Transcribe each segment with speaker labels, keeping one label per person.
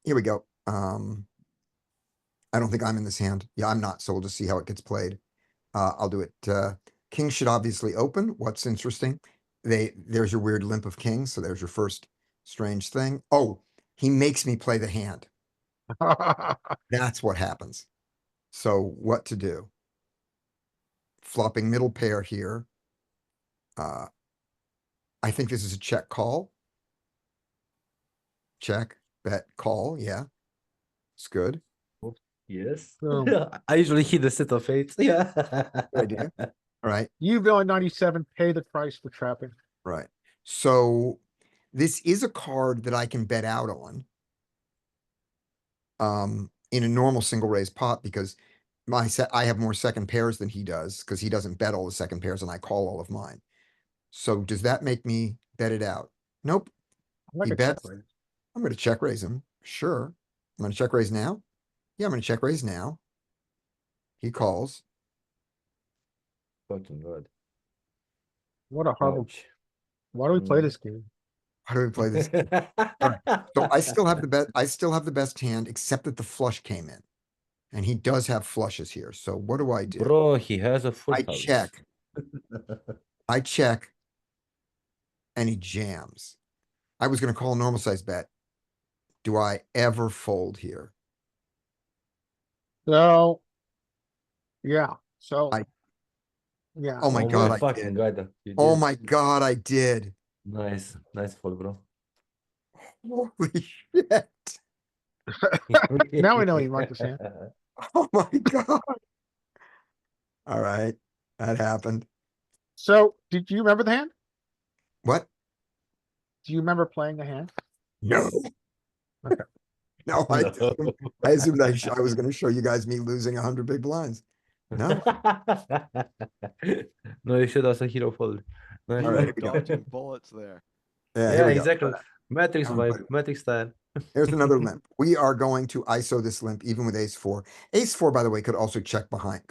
Speaker 1: Here we go. I don't think I'm in this hand. Yeah, I'm not, so we'll just see how it gets played. I'll do it. King should obviously open. What's interesting? There's your weird limp of kings, so there's your first strange thing. Oh, he makes me play the hand. That's what happens. So what to do? Flopping middle pair here. Uh, I think this is a check call. Check, bet, call. Yeah, it's good.
Speaker 2: Yes.
Speaker 3: Boom.
Speaker 2: I usually hit the set of eights. Yeah.
Speaker 1: Good idea. All right,
Speaker 3: You villain 97, pay the price for trapping.
Speaker 1: right. So this is a card that I can bet out on. In a normal single raise pot because I have more second pairs than he does because he doesn't bet all the second pairs and I call all of mine. So does that make me bet it out? Nope.
Speaker 3: I like
Speaker 1: He
Speaker 3: a check
Speaker 1: bets.
Speaker 3: raise.
Speaker 1: I'm going to check raise him. Sure. I'm going to check raise now. Yeah, I'm going to check raise now. He calls.
Speaker 2: Fucking good.
Speaker 3: What a horrible.
Speaker 2: Ouch.
Speaker 3: Why do we play this game?
Speaker 1: How do we play this? All right. So I still have the best. I still have the best hand, except that the flush came in, and he does have flushes here. So what do I do?
Speaker 2: Bro, he has a full
Speaker 1: I
Speaker 2: house.
Speaker 1: check. I check, and he jams. I was going to call a normal size bet. Do I ever fold here?
Speaker 3: So, yeah. So,
Speaker 1: I-
Speaker 3: yeah.
Speaker 1: Oh my
Speaker 2: Oh
Speaker 1: God,
Speaker 2: my
Speaker 1: I
Speaker 2: fucking
Speaker 1: did.
Speaker 2: god. You
Speaker 1: Oh
Speaker 2: did.
Speaker 1: my God, I did.
Speaker 2: Nice. Nice fall, bro.
Speaker 1: Holy shit.
Speaker 3: Now we know you marked this hand.
Speaker 1: Oh my God. All right. That happened.
Speaker 3: So, did you remember the hand?
Speaker 1: What?
Speaker 3: Do you remember playing the hand?
Speaker 1: No.
Speaker 3: Okay.
Speaker 1: No, I assumed I was going to show you guys me losing 100 big blinds. No.
Speaker 2: No, you should also hero fold. Nice.
Speaker 1: All
Speaker 4: You
Speaker 1: right,
Speaker 4: were
Speaker 1: here we go.
Speaker 4: dodging bullets there.
Speaker 1: Yeah, here
Speaker 2: Yeah,
Speaker 1: we go.
Speaker 2: exactly. Matrix
Speaker 1: Haven't
Speaker 2: vibe,
Speaker 1: played it.
Speaker 2: Matrix style.
Speaker 1: Here's another limp. We are going to ISO this limp even with ace four. Ace four, by the way, could also check behind,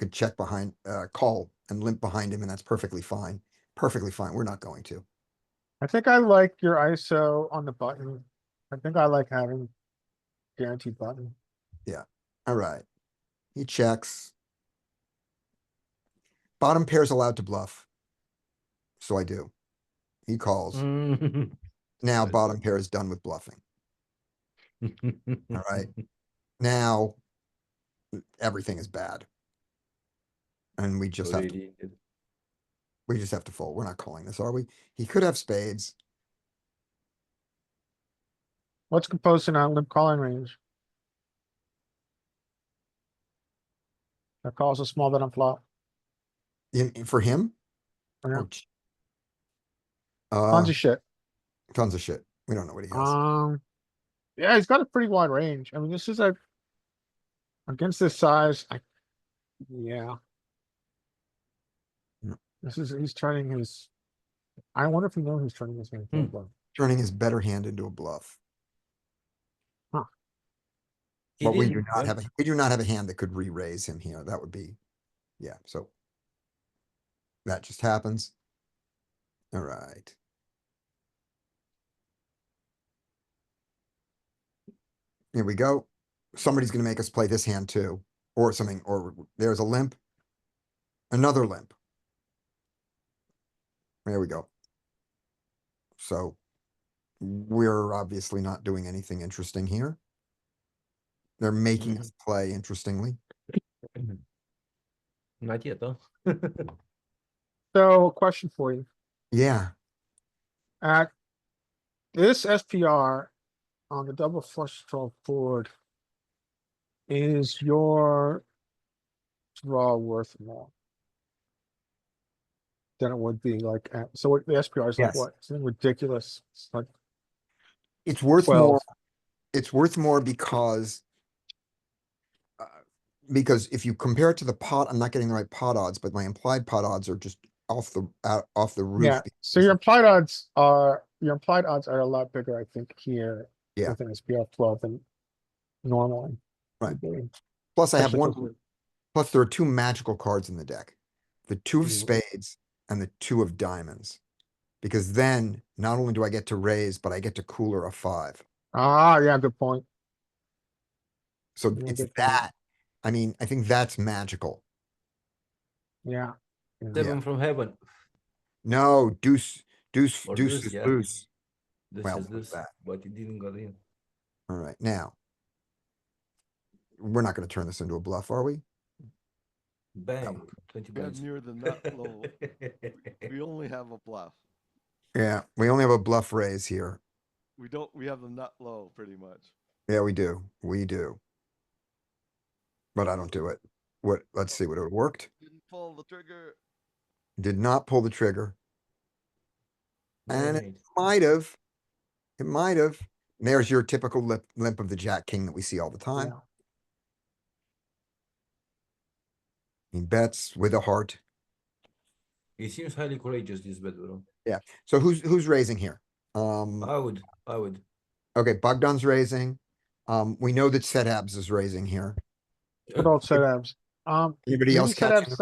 Speaker 1: call and limp behind him, and that's perfectly fine. Perfectly fine. We're not going to.
Speaker 3: I think I like your ISO on the button. I think I like having guaranteed button.
Speaker 1: Yeah. All right. He checks. Bottom pair's allowed to bluff. So I do. He calls. Now
Speaker 2: Good.
Speaker 1: bottom pair is done with bluffing. All right. Now everything is bad. And we just have to
Speaker 2: Really good.
Speaker 1: fold. We're not calling this, are we? He could have spades.
Speaker 3: What's composed in our limp calling range? That calls a small bet on flop.
Speaker 1: For him?
Speaker 3: Yeah.
Speaker 1: Oh,
Speaker 3: Tons of shit.
Speaker 1: tons of shit. We don't know what he has.
Speaker 3: Yeah, he's got a pretty wide range. I mean, this is against this size. Yeah.
Speaker 1: No.
Speaker 3: He's turning his. I wonder if he knows he's turning his hand.
Speaker 1: Turning his better hand into a bluff.
Speaker 3: Huh.
Speaker 1: But we do
Speaker 2: didn't,
Speaker 1: not
Speaker 2: but-
Speaker 1: have a hand that could re-raise him here. That would be, yeah, so. That just happens. All right. Here we go. Somebody's gonna make us play this hand too, or something, or there's a limp. Another limp. There we go. So we're obviously not doing anything interesting here. They're making us play interestingly.
Speaker 2: Not yet, though.
Speaker 3: So, question for you.
Speaker 1: Yeah,
Speaker 3: At this SPR on the double flush draw board, is your draw worth more than it would be like so what the SPR is like
Speaker 1: Yes.
Speaker 3: what? Something ridiculous. It's like
Speaker 1: it's worth
Speaker 3: 12.
Speaker 1: more. It's worth more because if you compare it to the pot, I'm not getting the right pot odds, but my implied pot odds are just off the roof.
Speaker 3: Yeah. So your implied odds are a lot bigger, I think, here
Speaker 1: Yeah.
Speaker 3: with an SPR 12 than normally.
Speaker 1: Right.
Speaker 3: would be.
Speaker 1: Plus I have
Speaker 3: Especially
Speaker 1: one, plus there are two magical cards in the deck. The two of spades and the two of diamonds. Because then not only do I get to raise, but I get to cooler a five.
Speaker 3: Ah, yeah, good point.
Speaker 1: So
Speaker 3: Yeah,
Speaker 1: it's
Speaker 3: good point.
Speaker 1: that. I mean, I think that's magical.
Speaker 3: Yeah. Yeah.
Speaker 2: Seven from heaven.
Speaker 1: No, deuce,
Speaker 2: Or
Speaker 1: deuce
Speaker 2: deuce,
Speaker 1: is
Speaker 2: yeah.
Speaker 1: loose.
Speaker 2: This
Speaker 1: Well,
Speaker 2: is
Speaker 1: what's
Speaker 2: this,
Speaker 1: that?
Speaker 2: but it didn't go in.
Speaker 1: All right, now. We're not gonna turn this into a bluff, are we?
Speaker 2: Bang, 20
Speaker 4: We have
Speaker 2: bites.
Speaker 4: near the nut low. We only have a bluff.
Speaker 1: Yeah, we only have a bluff raise here.
Speaker 4: We have the nut low pretty much.
Speaker 1: Yeah, we do. We do. But I don't do it. What, let's see what it worked.
Speaker 4: Didn't pull the trigger.
Speaker 1: Did not pull the trigger. And it
Speaker 2: Right.
Speaker 1: might have. It might have. There's your typical limp of the Jack King that we see all the time.
Speaker 3: Yeah.
Speaker 1: He bets with a heart.
Speaker 2: It seems highly courageous, this bet, bro.
Speaker 1: So who's raising here?
Speaker 2: I would.
Speaker 1: Okay, Bogdan's raising. We know that Setabs is raising here.
Speaker 3: Good old setups.
Speaker 1: Anybody
Speaker 3: Maybe
Speaker 1: else catching?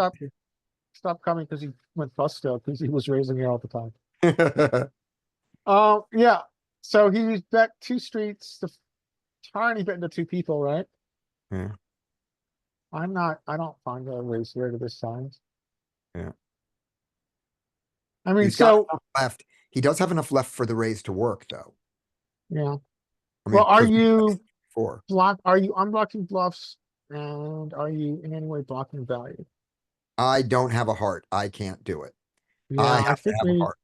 Speaker 3: stop coming because he went bust still because he was raising it all the time.
Speaker 1: him?
Speaker 3: Yeah. So he bet two streets, the tiny bit into two people, right?
Speaker 1: Yeah.
Speaker 3: I don't find a raise here to this size.
Speaker 1: Yeah.
Speaker 3: I mean,
Speaker 1: He's got
Speaker 3: so,
Speaker 1: enough left. He does have enough left for the raise to work, though.
Speaker 3: yeah.
Speaker 1: I
Speaker 3: Well, are
Speaker 1: 'cause we
Speaker 3: you
Speaker 1: raised before.
Speaker 3: are you unblocking bluffs and are you in any way blocking value?
Speaker 1: I don't have a heart. I can't do it.
Speaker 3: Yeah,
Speaker 1: I
Speaker 3: I
Speaker 1: have to
Speaker 3: think
Speaker 1: have a
Speaker 3: we,
Speaker 1: heart.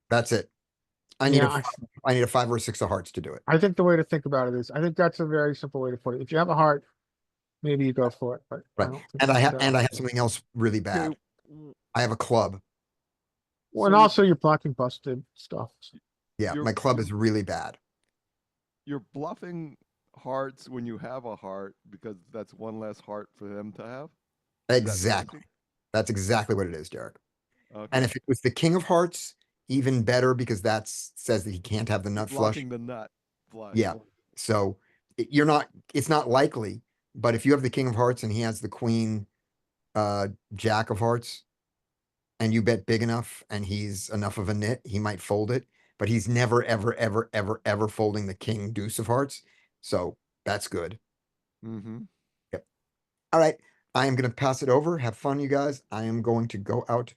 Speaker 1: That's it. I need
Speaker 3: yeah,
Speaker 1: I need a 5 or 6 of hearts to do it.
Speaker 3: I think the way to think about it is, I think that's a very simple way to put it. If you have a heart, maybe you go for it, but I
Speaker 1: Right.
Speaker 3: don't think
Speaker 1: And I have
Speaker 3: it's,
Speaker 1: something else really bad.
Speaker 4: Okay,
Speaker 1: I have a club.
Speaker 3: well, and
Speaker 4: so
Speaker 3: also you're blocking busted stuff.
Speaker 1: Yeah,
Speaker 4: You're-
Speaker 1: my club is really bad.
Speaker 4: you're bluffing hearts when you have a heart because that's one less heart for them to have. Is that
Speaker 1: Exactly.
Speaker 4: logic?
Speaker 1: That's exactly what it is, Derek.
Speaker 4: Okay.
Speaker 1: And if it was the king of hearts, even better because that says that he can't have the
Speaker 4: You're
Speaker 1: nut flush.
Speaker 4: blocking the nut flush.
Speaker 1: Yeah. So it's not likely, but if you have the king of hearts and he has the queen, jack of hearts, and you bet big enough and he's enough of a nit, he might fold it, but he's never, ever, ever, ever, ever folding the king deuce of hearts. So that's good.
Speaker 4: Mm-hmm.
Speaker 1: All right. I am going to pass it over. Have fun, you guys. I am going to go out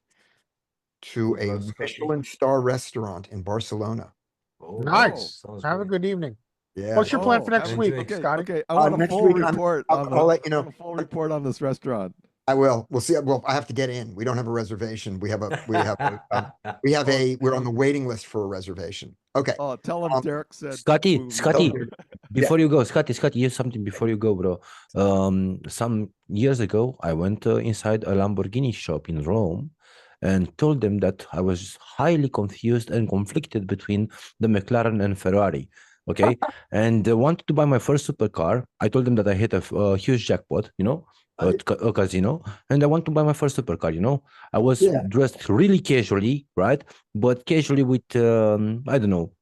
Speaker 1: to
Speaker 2: Good
Speaker 1: a
Speaker 2: luck, Scotty.
Speaker 1: Michelin star restaurant in Barcelona.
Speaker 2: Oh,
Speaker 3: Nice.
Speaker 2: sounds
Speaker 3: Have a
Speaker 2: great.
Speaker 3: good evening.
Speaker 1: Yeah.
Speaker 3: What's your plan for
Speaker 4: Oh,
Speaker 3: next
Speaker 2: have-
Speaker 3: week,
Speaker 2: enjoy.
Speaker 3: Scotty?
Speaker 4: Okay. I want a
Speaker 1: next
Speaker 4: full
Speaker 1: week,
Speaker 4: report
Speaker 1: I'll-
Speaker 4: on
Speaker 1: I'll let you
Speaker 4: I
Speaker 1: know.
Speaker 4: want a full report on this restaurant.
Speaker 1: I will. We'll see. Well, I have to get in. We don't have a reservation. We have a, we're on the waiting list for a reservation. Okay.
Speaker 4: Oh, tell him
Speaker 1: Um,
Speaker 4: Derek said.
Speaker 5: Scotty,
Speaker 4: move
Speaker 5: Scotty,
Speaker 4: over.
Speaker 5: before you go, Scotty, here's something before you go, bro. Some years ago, I went inside a Lamborghini shop in Rome and told them that I was highly confused and conflicted between the McLaren and Ferrari. Okay, and wanted to buy my first supercar. I told them that I hit a huge jackpot, at a casino, and I want to buy my first supercar. I was
Speaker 1: Yeah.
Speaker 5: dressed really casually, right? But casually with I don't know,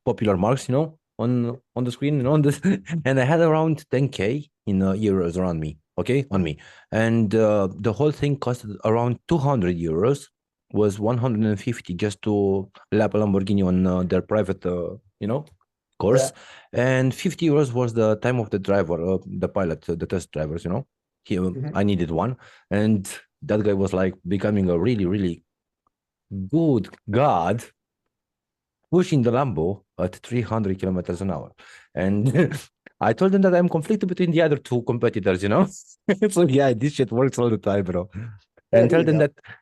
Speaker 5: popular marks, on the screen, on this, and I had around 10K in euros around me, okay, on me, and the whole thing costed around 200 euros, was 150 just to lap a Lamborghini on their private, course, and 50 euros was the time of the driver, the pilot, the test drivers, I needed one, and that guy was like becoming a really, really good god, pushing the Lambo at 300 kilometers an hour. And I told them that I'm conflicted between the other two competitors, So yeah, this shit works all the time, bro. And
Speaker 1: There you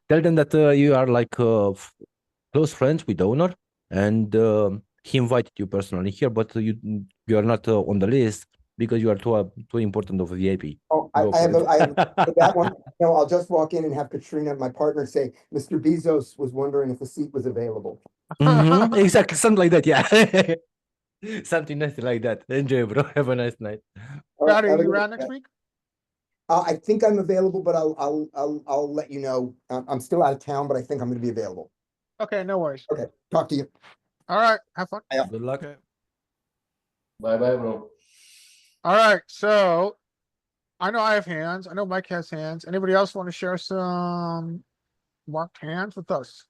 Speaker 5: tell them that you are like close friends with the owner, and he invited you personally here, but you are not on the list because you are too important of a VIP.
Speaker 1: Oh,
Speaker 5: Go for it.
Speaker 1: for that one. No, I'll just walk in and have Katrina, my partner, say, Mr. Bezos was wondering if the seat was available.
Speaker 5: Mhm, exactly, something like that, yeah. Something nice like that. Enjoy, bro. Have a nice night.
Speaker 1: All right,
Speaker 3: Scotty,
Speaker 1: have
Speaker 3: are
Speaker 1: a
Speaker 3: you
Speaker 1: good-
Speaker 3: around next week?
Speaker 1: I think I'm available, but I'll let you know. I'm still out of town, but I think I'm gonna be available.
Speaker 3: Okay, no worries.
Speaker 1: Okay, talk to you.
Speaker 3: All right, have fun.
Speaker 2: Good luck.
Speaker 4: Okay.
Speaker 2: Bye bye, bro.
Speaker 3: All right, so I know I have hands. I know Mike has hands. Anybody else want to share some marked hands with us?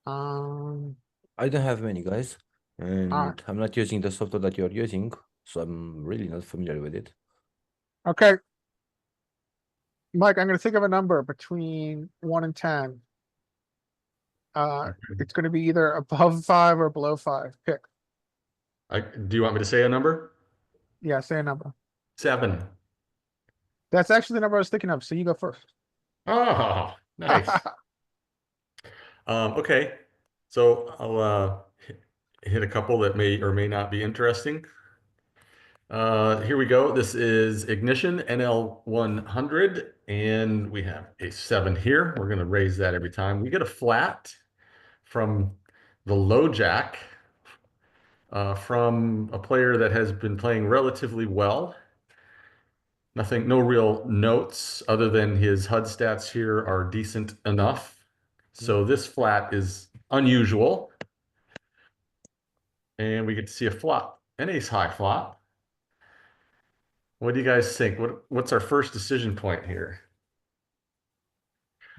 Speaker 5: I don't have many, guys. and I'm not using the software that you're using, so I'm really not familiar with it.
Speaker 3: Okay. Mike, I'm gonna think of a number between 1 and 10. It's gonna be either above 5 or below 5. Pick.
Speaker 6: Do you want me to say a number?
Speaker 3: Yeah, say a number.
Speaker 6: 7.
Speaker 3: That's actually the number I was thinking of, so you go first.
Speaker 6: Oh, nice. Okay, so I'll hit a couple that may or may not be interesting. Here we go. This is Ignition NL100, and we have a 7 here. We're going to raise that every time. We get a flat from the low jack from a player that has been playing relatively well. Nothing, no real notes other than his HUD stats here are decent enough. So this flat is unusual. And we get to see a flop, an ace high flop. What do you guys think? What's our first decision point here?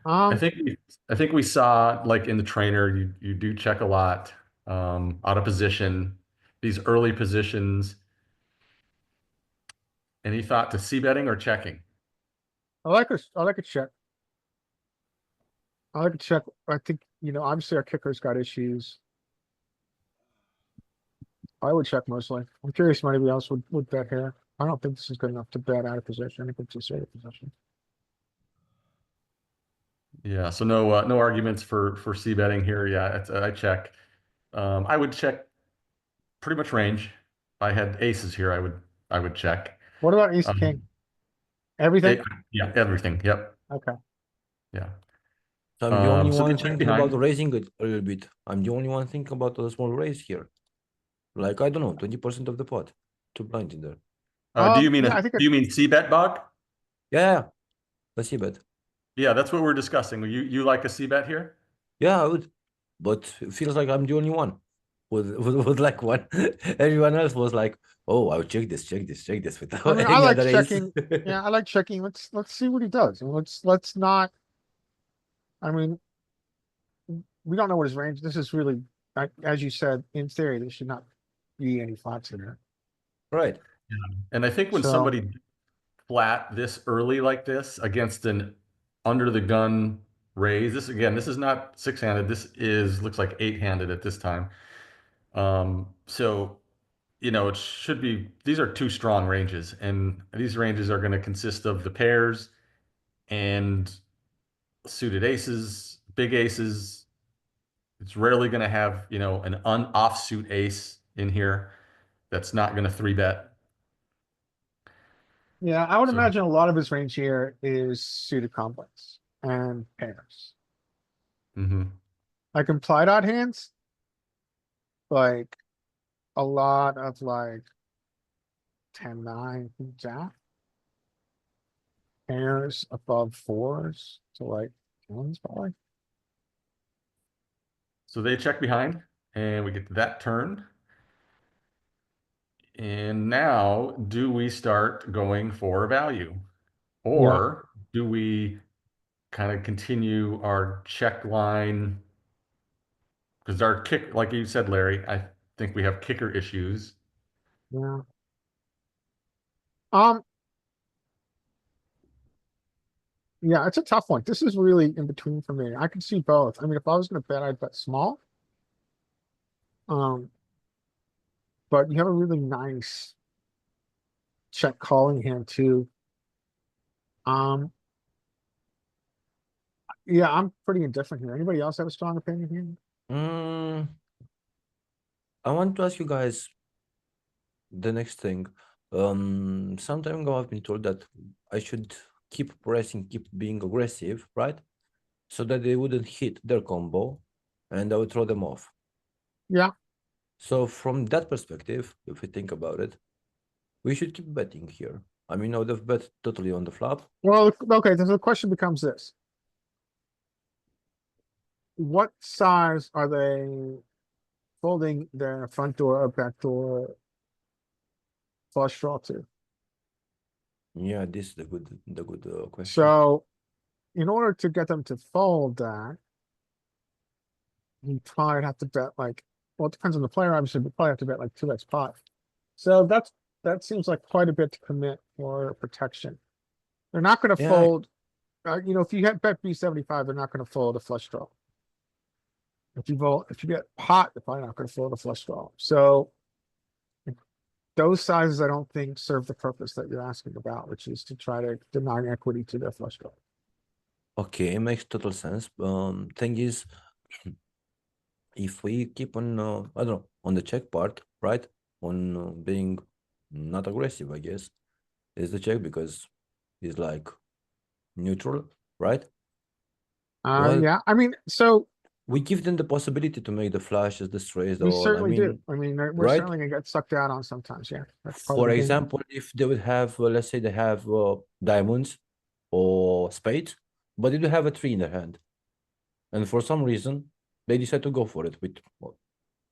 Speaker 6: I think we saw, like in the trainer, you do check a lot, out of position, these early positions. Any thought to c-betting or checking?
Speaker 3: I like a check. I like a check. I think, obviously our kicker's got issues. I would check mostly. I'm curious if anybody else would bet here. I don't think this is good enough to bet out of position. I think it's a straight position.
Speaker 6: Yeah, so no arguments for c-betting here. Yeah, I check. I would check pretty much range. If I had aces here, I would check.
Speaker 3: What about ace king? Everything?
Speaker 6: Yeah, everything. Yep.
Speaker 3: Okay.
Speaker 6: Yeah.
Speaker 5: So I'm the only
Speaker 6: so they
Speaker 5: one
Speaker 6: check
Speaker 5: thinking about
Speaker 6: behind.
Speaker 5: raising it a little bit. I'm the only one thinking about a small raise here. Like, I don't know, 20% of the pot. Too blind in there.
Speaker 6: Do you mean
Speaker 3: yeah, I think
Speaker 6: do you mean c-bet, Bog?
Speaker 5: Yeah, let's see, bet.
Speaker 6: Yeah, that's what we're discussing. You like a c-bet here?
Speaker 5: Yeah, I would. But it feels like I'm the only one with like one. Everyone else was like, oh, I'll check this without
Speaker 3: I mean, I
Speaker 5: any
Speaker 3: like
Speaker 5: other ace.
Speaker 3: checking. Yeah, I like checking. Let's see what he does. And let's not. I mean, we don't know what his range. This is really, as you said, in theory, there should not be any flats in there.
Speaker 5: Right.
Speaker 6: And I think when
Speaker 3: So-
Speaker 6: somebody flat this early like this against an under the gun raise, this is not 6-handed. This looks like 8-handed at this time. So it should be, these are 2 strong ranges, and these ranges are going to consist of the pairs and suited aces, big aces. It's rarely going to have, an offsuit ace in here that's not going to 3-bet.
Speaker 3: Yeah, I would
Speaker 6: So-
Speaker 3: imagine a lot of his range here is suited complex and pairs.
Speaker 6: Mhm.
Speaker 3: Like implied odd hands, like a lot of like 10-9 jack. Pairs above 4s to like 1s probably.
Speaker 6: So they check behind, and we get that turn. And now, do we start going for value? Or do we kind of continue our check line? Because our kick, like you said, Larry, I think we have kicker issues.
Speaker 3: Yeah. Yeah, it's a tough one. This is really in between for me. I can see both. I mean, if I was gonna bet, I'd bet small. But you have a really nice check calling hand too. Yeah, I'm pretty indifferent here. Anybody else have a strong opinion here?
Speaker 5: I want to ask you guys the next thing. Some time ago I've been told that I should keep pressing, keep being aggressive, right? So that they wouldn't hit their combo and I would throw them off.
Speaker 3: Yeah.
Speaker 5: So from that perspective, if we think about it, we should keep betting here. I mean, I would have bet totally on the flop.
Speaker 3: Well, okay, so the question becomes this. What size are they folding their front door or back door flush draw to?
Speaker 5: Yeah, this is the good question.
Speaker 3: So in order to get them to fold that, you probably have to bet like well, it depends on the player, obviously, we probably have to bet like 2x pot. So that seems like quite a bit to commit for protection. They're not gonna
Speaker 5: Yeah,
Speaker 3: fold, you know, if you had bet B75, they're not gonna fold a flush draw. If you get pot, they're probably not gonna fold a flush draw. So those sizes, I don't think serve the purpose that you're asking about, which is to try to deny equity to their flush draw.
Speaker 5: okay, it makes total sense. Thing is, if we keep on, I don't know, on the check part, right? On being not aggressive, I guess, is the check because it's like neutral, right? Well,
Speaker 3: Yeah, I mean, so
Speaker 5: we give them the possibility to make the flashes, the strays,
Speaker 3: we
Speaker 5: all. I
Speaker 3: certainly do.
Speaker 5: mean,
Speaker 3: I mean, we're
Speaker 5: right?
Speaker 3: certainly gonna get sucked out on sometimes, yeah. That's part of
Speaker 5: For
Speaker 3: the game.
Speaker 5: example, if they would have, let's say they have diamonds or spades, but they do have a tree in their hand, and for some reason they decide to go for it with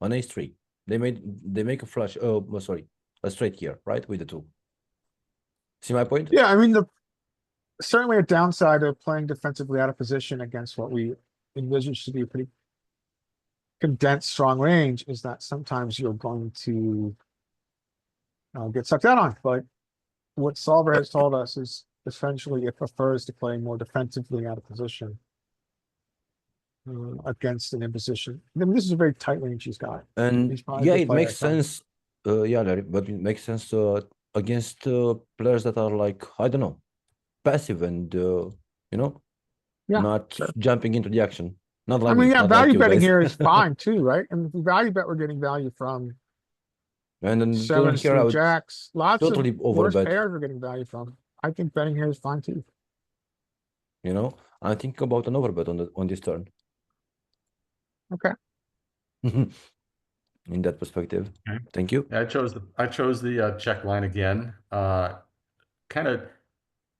Speaker 5: an ace three. They make a flush. Oh, well, sorry, a straight here, right, with the two. See my point?
Speaker 3: Yeah, I mean, certainly a downside of playing defensively out of position against what we envisage to be a pretty condensed, strong range is that sometimes you're going to get sucked out on. But what Solver has told us is essentially it prefers to play more defensively out of position against an imposition. I mean, this is a very tight range he's got.
Speaker 5: And
Speaker 3: He's probably a
Speaker 5: yeah,
Speaker 3: good
Speaker 5: it
Speaker 3: player,
Speaker 5: makes
Speaker 3: so.
Speaker 5: sense. Yeah, Larry, but it makes sense against players that are like, I don't know, passive and you know,
Speaker 3: Yeah,
Speaker 5: not
Speaker 3: sure.
Speaker 5: jumping into the action. Not
Speaker 3: I
Speaker 5: like
Speaker 3: mean,
Speaker 5: me,
Speaker 3: yeah,
Speaker 5: not like
Speaker 3: value
Speaker 5: you
Speaker 3: betting
Speaker 5: guys.
Speaker 3: here is fine too, right? And if we value bet, we're getting value from
Speaker 5: And then turn
Speaker 3: sevens
Speaker 5: here, I
Speaker 3: through
Speaker 5: would
Speaker 3: jacks. Lots of
Speaker 5: totally
Speaker 3: worse
Speaker 5: overbet.
Speaker 3: pairs we're getting value from. I think betting here is fine too.
Speaker 5: You know, I'm thinking about an overbet on this turn.
Speaker 3: Okay.
Speaker 5: In that perspective.
Speaker 6: Okay.
Speaker 5: Thank you.
Speaker 6: I chose the check line again. Kind of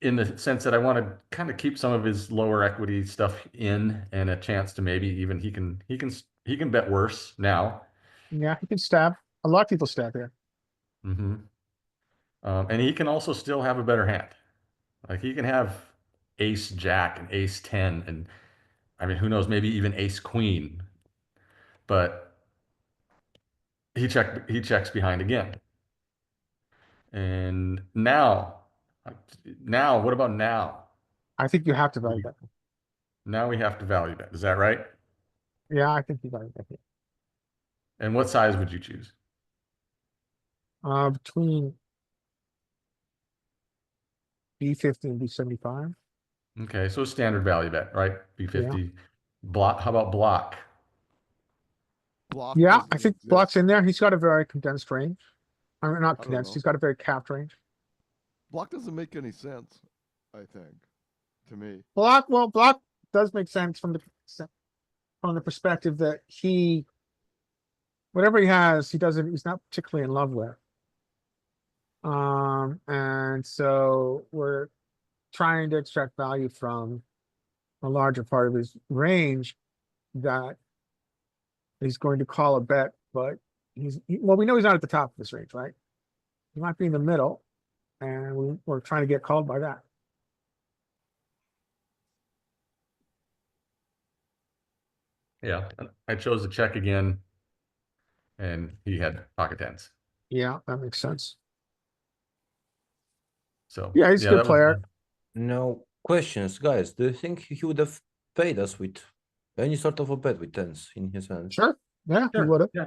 Speaker 6: in the sense that I want to kind of keep some of his lower equity stuff in, and a chance to maybe even he can bet worse now.
Speaker 3: Yeah, he can stab. A lot of people stab here.
Speaker 6: Mm-hmm. And he can also still have a better hand. Like he can have ace jack and ace 10, and I mean, who knows, maybe even ace queen. But he checks behind again. And now, what about now?
Speaker 3: I think you have to value bet.
Speaker 6: Now we have to value bet. Is that right?
Speaker 3: Yeah, I think you value bet here.
Speaker 6: And what size would you choose?
Speaker 3: Between B50 and B75.
Speaker 6: Okay, so standard value bet, right? B50. Block. How about block?
Speaker 4: Block
Speaker 3: Yeah,
Speaker 4: doesn't
Speaker 3: I think
Speaker 4: exist.
Speaker 3: Block's in there. He's got a very condensed range. I mean, not
Speaker 4: I don't
Speaker 3: condensed.
Speaker 4: know.
Speaker 3: He's got a very capped range.
Speaker 4: Block doesn't make any sense, I think, to me.
Speaker 3: Block does make sense from the perspective that whatever he has, he's not particularly in love with. And so we're trying to extract value from a larger part of his range that he's going to call a bet, but well, we know he's not at the top of this range, right? He might be in the middle, and we're trying to get called by that.
Speaker 6: Yeah, I chose to check again, and he had pocket tens.
Speaker 3: Yeah, that makes sense.
Speaker 6: So
Speaker 3: Yeah, he's a good
Speaker 6: that was
Speaker 3: player.
Speaker 5: Now, questions, guys. Do you think he would have paid us with any sort of a bet with tens in his hand?
Speaker 3: Sure. Yeah, he
Speaker 6: Sure,
Speaker 3: would have.
Speaker 6: yeah.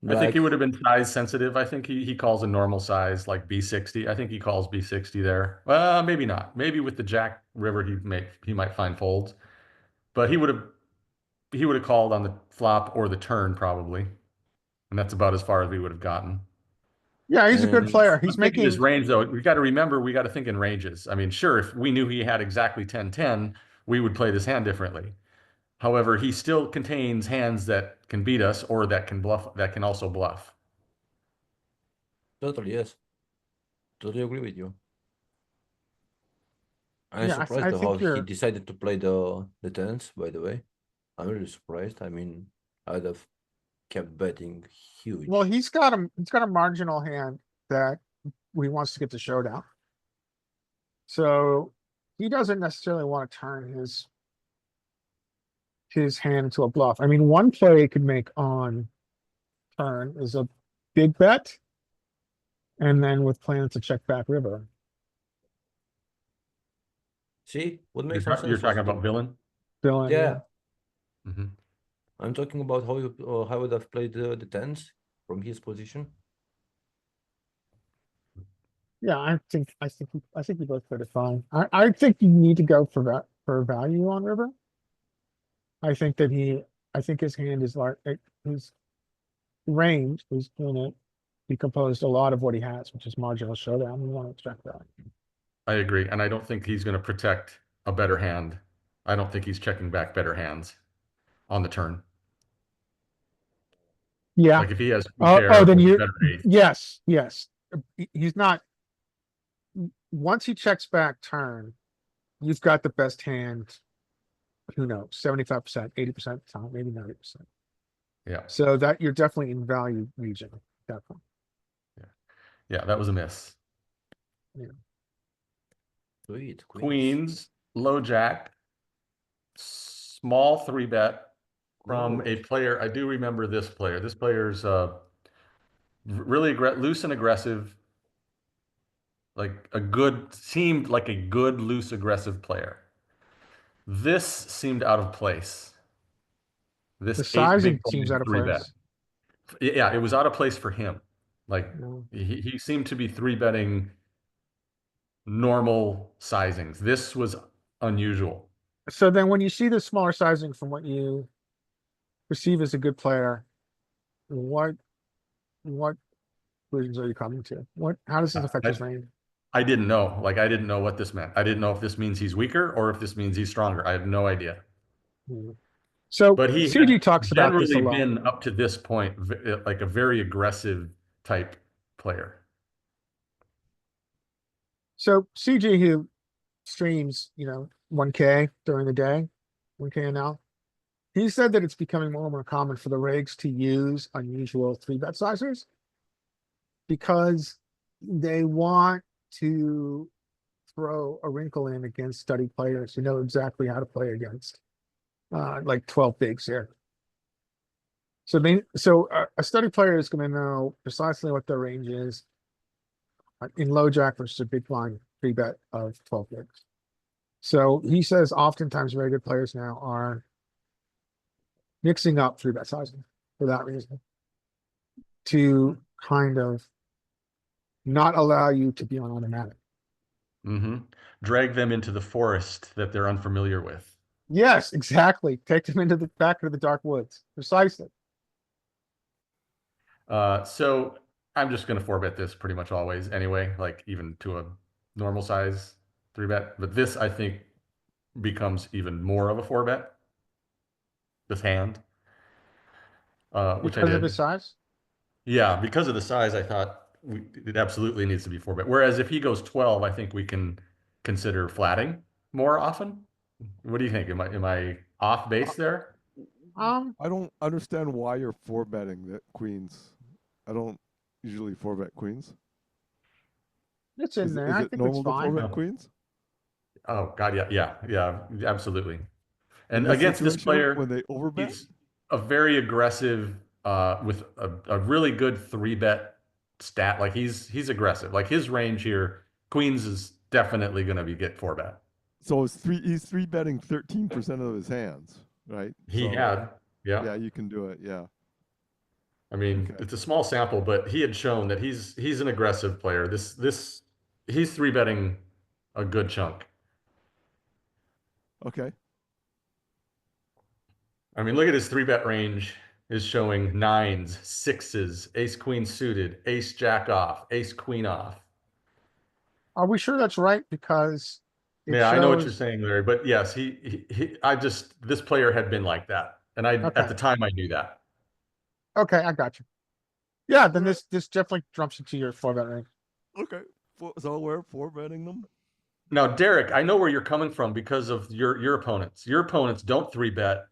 Speaker 6: I think he
Speaker 5: Like,
Speaker 6: would have been size sensitive. I think he calls a normal size like B60. I think he calls B60 there. Well, maybe not. Maybe with the Jack River he might find folds, but he would have called on the flop or the turn probably, and that's about as far as we would have gotten.
Speaker 3: Yeah, he's a good
Speaker 5: and
Speaker 3: player. He's
Speaker 6: I'm thinking his
Speaker 3: making,
Speaker 6: range though. We got to remember we got to think in ranges. I mean, sure, if we knew he had exactly 10-10, we would play this hand differently. However, he still contains hands that can beat us or that can bluff, that can also bluff.
Speaker 5: totally, yes. Totally agree with you. I'm
Speaker 3: yeah,
Speaker 5: surprised
Speaker 3: I
Speaker 5: though how
Speaker 3: think
Speaker 5: he
Speaker 3: you're,
Speaker 5: decided to play the tens, by the way. I'm really surprised. I mean, I'd have kept betting huge.
Speaker 3: well, he's got a marginal hand that he wants to get the showdown. So he doesn't necessarily want to turn his his hand into a bluff. I mean, one play he could make on turn is a big bet. And then with plans to check back river.
Speaker 2: See, what
Speaker 6: You're,
Speaker 2: makes some
Speaker 6: you're
Speaker 2: sense
Speaker 6: talking
Speaker 2: also.
Speaker 6: about villain.
Speaker 3: Villain,
Speaker 2: Yeah,
Speaker 6: Hmm.
Speaker 2: I'm talking about how you how would have played the tens from his position.
Speaker 3: Yeah, I think you both played it fine. I think you need to go for that for value on river. I think that I think his hand is like his range is gonna decompose a lot of what he has, which is marginal showdown. We want to extract that.
Speaker 6: I agree, and I don't think he's going to protect a better hand. I don't think he's checking back better hands on the turn.
Speaker 3: Yeah.
Speaker 6: Like if he has
Speaker 3: Oh,
Speaker 6: pair
Speaker 3: then
Speaker 6: or
Speaker 3: you,
Speaker 6: better ace.
Speaker 3: yes. He's not, once he checks back turn, you've got the best hand, who knows, 75%, 80% of the time, maybe 90%.
Speaker 6: Yeah,
Speaker 3: So that you're definitely in value region, definitely.
Speaker 6: yeah, that was a miss.
Speaker 2: Sweet,
Speaker 6: Queens, low jack, small 3-bet from a player. I do remember this player. This player's really loose and aggressive, like seemed like a good loose aggressive player. This seemed out of place. This
Speaker 3: The
Speaker 6: 8
Speaker 3: sizing
Speaker 6: big
Speaker 3: seems
Speaker 6: blind
Speaker 3: out of
Speaker 6: 3-bet.
Speaker 3: place.
Speaker 6: Yeah, it was out of place for him. Like
Speaker 3: Yeah.
Speaker 6: he seemed to be 3-betting normal sizings. This was unusual.
Speaker 3: So then when you see the smaller sizing from what you perceive as a good player, what conclusions are you coming to? How does this affect his range?
Speaker 6: I didn't know. Like I didn't know what this meant. I didn't know if this means he's weaker or if this means he's stronger. I had no idea.
Speaker 3: So
Speaker 6: But he
Speaker 3: CG
Speaker 6: had
Speaker 3: talks about this a
Speaker 6: generally
Speaker 3: lot.
Speaker 6: been up to this point like a very aggressive type player.
Speaker 3: So CG who streams, 1K during the day, 1K and now, he said that it's becoming more and more common for the rigs to use unusual 3-bet sizers because they want to throw a wrinkle in against studied players who know exactly how to play against like 12 bigs here. So a study player is going to know precisely what their range is in low jack versus a big blind 3-bet of 12 bigs. So he says oftentimes very good players now are mixing up 3-bet sizing for that reason to kind of not allow you to be on automatic.
Speaker 6: Mm-hmm. Drag them into the forest that they're unfamiliar with.
Speaker 3: Yes, exactly. Take them into the back of the dark woods. Precisely.
Speaker 6: So I'm just going to 4-bet this pretty much always anyway, like even to a normal size 3-bet. But this, I think, becomes even more of a 4-bet. This hand, which I
Speaker 3: Because of his
Speaker 6: did.
Speaker 3: size?
Speaker 6: Yeah, because of the size, I thought it absolutely needs to be 4-bet. Whereas if he goes 12, I think we can consider flatting more often. What do you think? Am I off base there?
Speaker 4: I don't understand why you're 4-betting that queens. I don't usually 4-bet queens.
Speaker 3: It's in there.
Speaker 4: Is
Speaker 3: I
Speaker 4: it
Speaker 3: think it's
Speaker 4: normal to
Speaker 3: fine.
Speaker 4: 4-bet
Speaker 6: No.
Speaker 4: queens?
Speaker 6: Oh God, yeah, absolutely.
Speaker 4: In
Speaker 6: And
Speaker 4: this
Speaker 6: against this
Speaker 4: situation,
Speaker 6: player,
Speaker 4: when they overbet?
Speaker 6: he's a very aggressive, with a really good 3-bet stat. Like he's aggressive. Like his range here, queens is definitely going to be get 4-bet.
Speaker 4: So he's 3-betting 13% of his hands, right?
Speaker 6: He
Speaker 4: So
Speaker 6: had, yeah.
Speaker 4: yeah, you can do it. Yeah.
Speaker 6: I mean,
Speaker 4: Okay.
Speaker 6: it's a small sample, but he had shown that he's an aggressive player. He's 3-betting a good chunk.
Speaker 4: Okay.
Speaker 6: I mean, look at his 3-bet range is showing nines, sixes, ace queen suited, ace jack off, ace queen off.
Speaker 3: Are we sure that's right? Because it
Speaker 6: Yeah, I know what you're
Speaker 3: shows.
Speaker 6: saying, Larry, but yes, this player had been like that. And at
Speaker 3: Okay.
Speaker 6: the time I knew that.
Speaker 3: Okay, I got you. Yeah, then
Speaker 4: Alright.
Speaker 3: this definitely jumps into your 4-bet range.
Speaker 4: Okay. So we're 4-betting them?
Speaker 6: Now, Derek, I know where you're coming from because of your opponents. Your opponents don't 3-bet,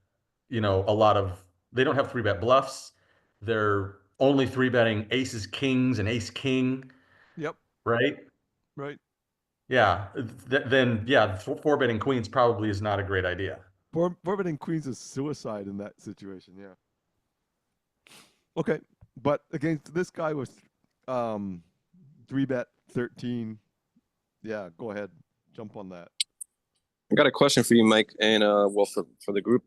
Speaker 6: they don't have 3-bet bluffs. They're only 3-betting aces, kings, and ace king,
Speaker 4: Yep.
Speaker 6: right?
Speaker 4: Right.
Speaker 6: Yeah. Then yeah, 4-betting queens probably is not a great idea.
Speaker 4: Forfeiting queens is suicide in that situation. Yeah. Okay, but against this guy with 3-bet 13. Yeah, go ahead, jump on that.
Speaker 7: I got a question for you, Mike, and well, for the group.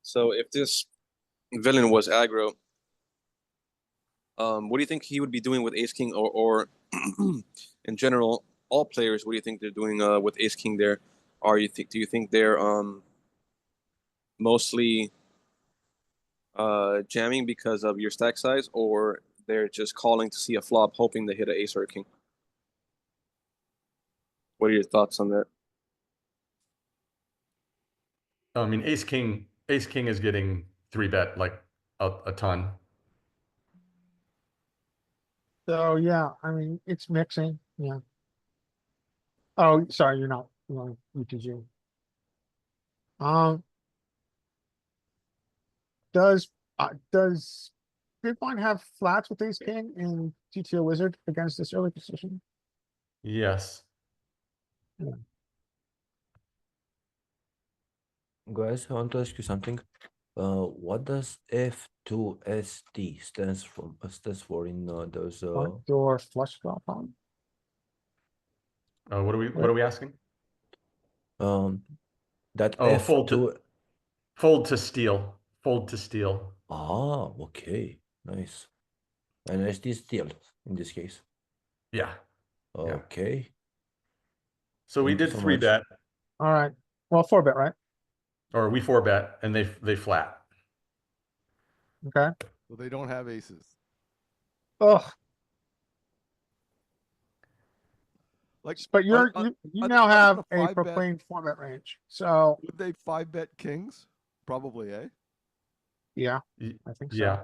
Speaker 7: So if this villain was aggro, what do you think he would be doing with Ace King, or in general, all players? What do you think they're doing with Ace King there? Do you think they're mostly jamming because of your stack size, or they're just calling to see a flop, hoping to hit an ace or a king? What are your thoughts on that?
Speaker 6: I mean, Ace King is getting 3-bet like a ton.
Speaker 3: So, yeah, I mean, it's mixing, yeah. Oh, sorry, you're not, UTG. Does Bitcoin have flats with ace king in GTO Wizard against this early position?
Speaker 6: Yes.
Speaker 2: Guys, I want to ask you something. What does F2ST stands for in those
Speaker 3: Front door flush draw problem?
Speaker 6: What are we asking?
Speaker 2: that
Speaker 6: Oh,
Speaker 2: F2?
Speaker 6: fold to steal. Fold to steal.
Speaker 2: Ah, okay, nice. And ST steal in this case.
Speaker 6: Yeah. Yeah.
Speaker 2: Okay.
Speaker 6: So we
Speaker 2: Thank you
Speaker 6: did
Speaker 2: so
Speaker 6: 3-bet,
Speaker 3: Alright, well, 4-bet, right?
Speaker 6: or we 4-bet, and they flat.
Speaker 3: Okay.
Speaker 4: So they don't have aces.
Speaker 3: Ugh,
Speaker 4: Like,
Speaker 3: but you
Speaker 4: are
Speaker 3: now
Speaker 4: they
Speaker 3: have
Speaker 4: gonna
Speaker 3: a
Speaker 4: 5-bet?
Speaker 3: proclaimed 4-bet range, so,
Speaker 4: Would they 5-bet kings? Probably, eh?
Speaker 3: yeah,
Speaker 6: Y-
Speaker 3: I think so.
Speaker 6: Yeah.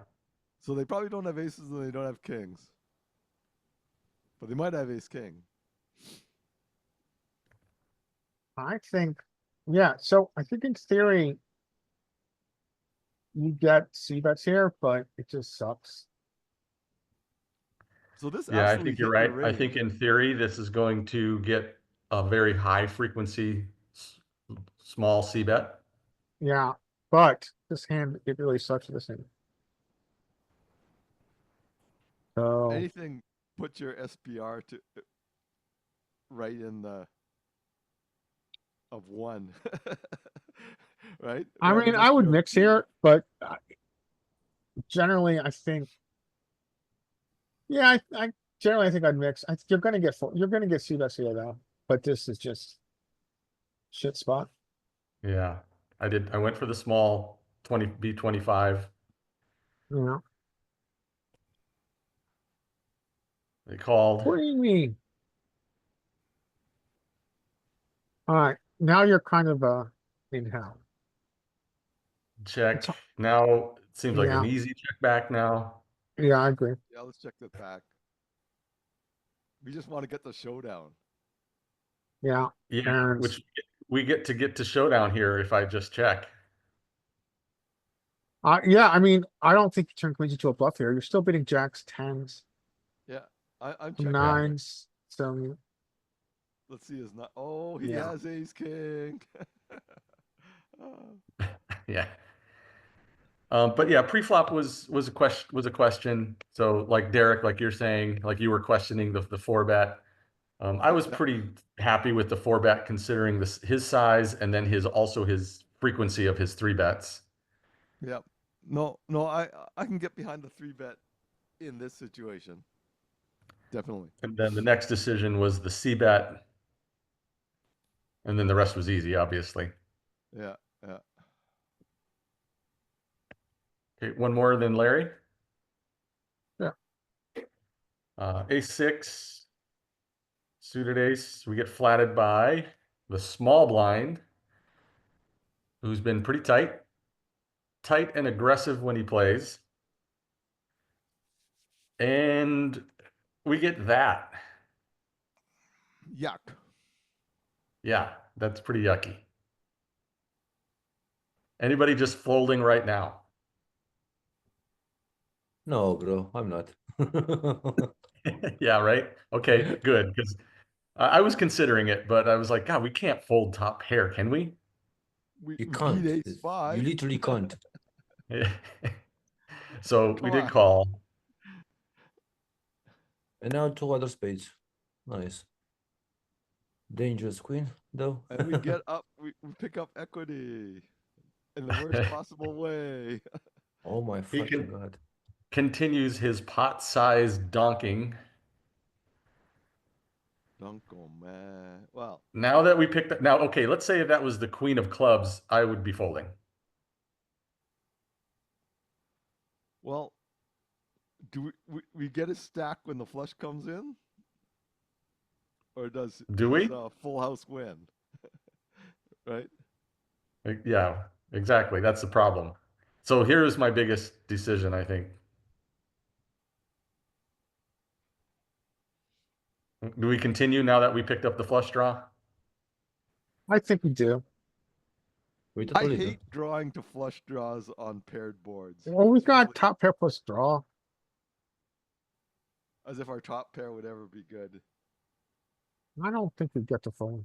Speaker 4: So they probably don't have aces and they don't have kings. But they might have ace king.
Speaker 3: I think, yeah, so I think in theory. You get C-bets here, but it just sucks.
Speaker 4: So this
Speaker 6: Yeah, I
Speaker 4: absolutely
Speaker 6: think you're
Speaker 4: hit your
Speaker 6: right. I
Speaker 4: range.
Speaker 6: think in theory, this is going to get a very high frequency small C-bet.
Speaker 3: Yeah, but this hand, it really sucks with this hand. So,
Speaker 4: Anything put your SPR to right in the of 1. Right?
Speaker 3: I
Speaker 4: Rather
Speaker 3: mean,
Speaker 4: than
Speaker 3: I would
Speaker 4: SPR
Speaker 3: mix
Speaker 4: 2.
Speaker 3: here, but generally, I think. Yeah, I generally I think I'd mix. You're gonna get you're gonna get C-bets here though, but this is just shit spot.
Speaker 6: Yeah, I went for the small 20 B25.
Speaker 3: You know,
Speaker 6: They called.
Speaker 3: what do you mean? All right, now you're kind of in hell.
Speaker 6: Check.
Speaker 3: It's-
Speaker 6: Now it seems like an
Speaker 3: Yeah.
Speaker 6: easy check back now.
Speaker 3: Yeah, I agree.
Speaker 4: Yeah, let's check that back. We just want to get the showdown.
Speaker 3: Yeah,
Speaker 6: Yeah,
Speaker 3: and
Speaker 6: which we get to showdown here if I just check.
Speaker 3: yeah, I mean, I don't think you turn queens into a bluff here. You're still beating jacks, tens,
Speaker 4: Yeah, I'm checking.
Speaker 3: nines. So
Speaker 4: Let's see his not. Oh, he
Speaker 3: Yeah.
Speaker 4: has ace king. Oh.
Speaker 6: Yeah. But yeah, pre-flop was a question. So like Derek, like you're saying, like you were questioning the 4-bet. I was pretty happy with the 4-bet considering his size and then his frequency of his 3-bets.
Speaker 4: Yep. No, I can get behind the 3-bet in this situation. Definitely.
Speaker 6: And then the next decision was the C-bet. And then the rest was easy, obviously.
Speaker 4: Yeah, yeah.
Speaker 6: Okay, one more than Larry.
Speaker 3: Yeah.
Speaker 6: Ace 6, suited ace. We get flatted by the small blind, who's been pretty tight and aggressive when he plays. And we get that.
Speaker 4: Yuck.
Speaker 6: Yeah, that's pretty yucky. Anybody just folding right now?
Speaker 2: No, bro, I'm not.
Speaker 6: Yeah, right. Okay, good. Because I was considering it, but I was like, God, we can't fold top pair, can we?
Speaker 4: We
Speaker 2: You
Speaker 4: beat
Speaker 2: can't.
Speaker 4: ace
Speaker 2: You
Speaker 4: five.
Speaker 2: literally can't.
Speaker 6: So we
Speaker 4: Come
Speaker 6: did
Speaker 4: on.
Speaker 6: call.
Speaker 2: And now two other spades. Nice. Dangerous queen, though.
Speaker 4: And we get up, we pick up equity in the worst possible way.
Speaker 2: Oh my
Speaker 6: He
Speaker 2: fucking
Speaker 6: can-
Speaker 2: god.
Speaker 6: Continues his pot-sized donking.
Speaker 4: Uncle man. Well,
Speaker 6: Now that we picked up, now, okay, let's say if that was the queen of clubs, I would be folding.
Speaker 4: well, do we get a stack when the flush comes in? Or does
Speaker 6: Do we?
Speaker 4: Full House win? Right?
Speaker 6: Yeah, exactly. That's the problem. So here's my biggest decision, I think. Do we continue now that we picked up the flush draw?
Speaker 3: I think we do.
Speaker 2: We
Speaker 4: I
Speaker 2: totally do.
Speaker 4: hate drawing to flush draws on paired boards.
Speaker 3: Well, we've got
Speaker 4: especially
Speaker 3: top pair plus draw.
Speaker 4: as if our top pair would ever be good.
Speaker 3: I don't think we get to fold.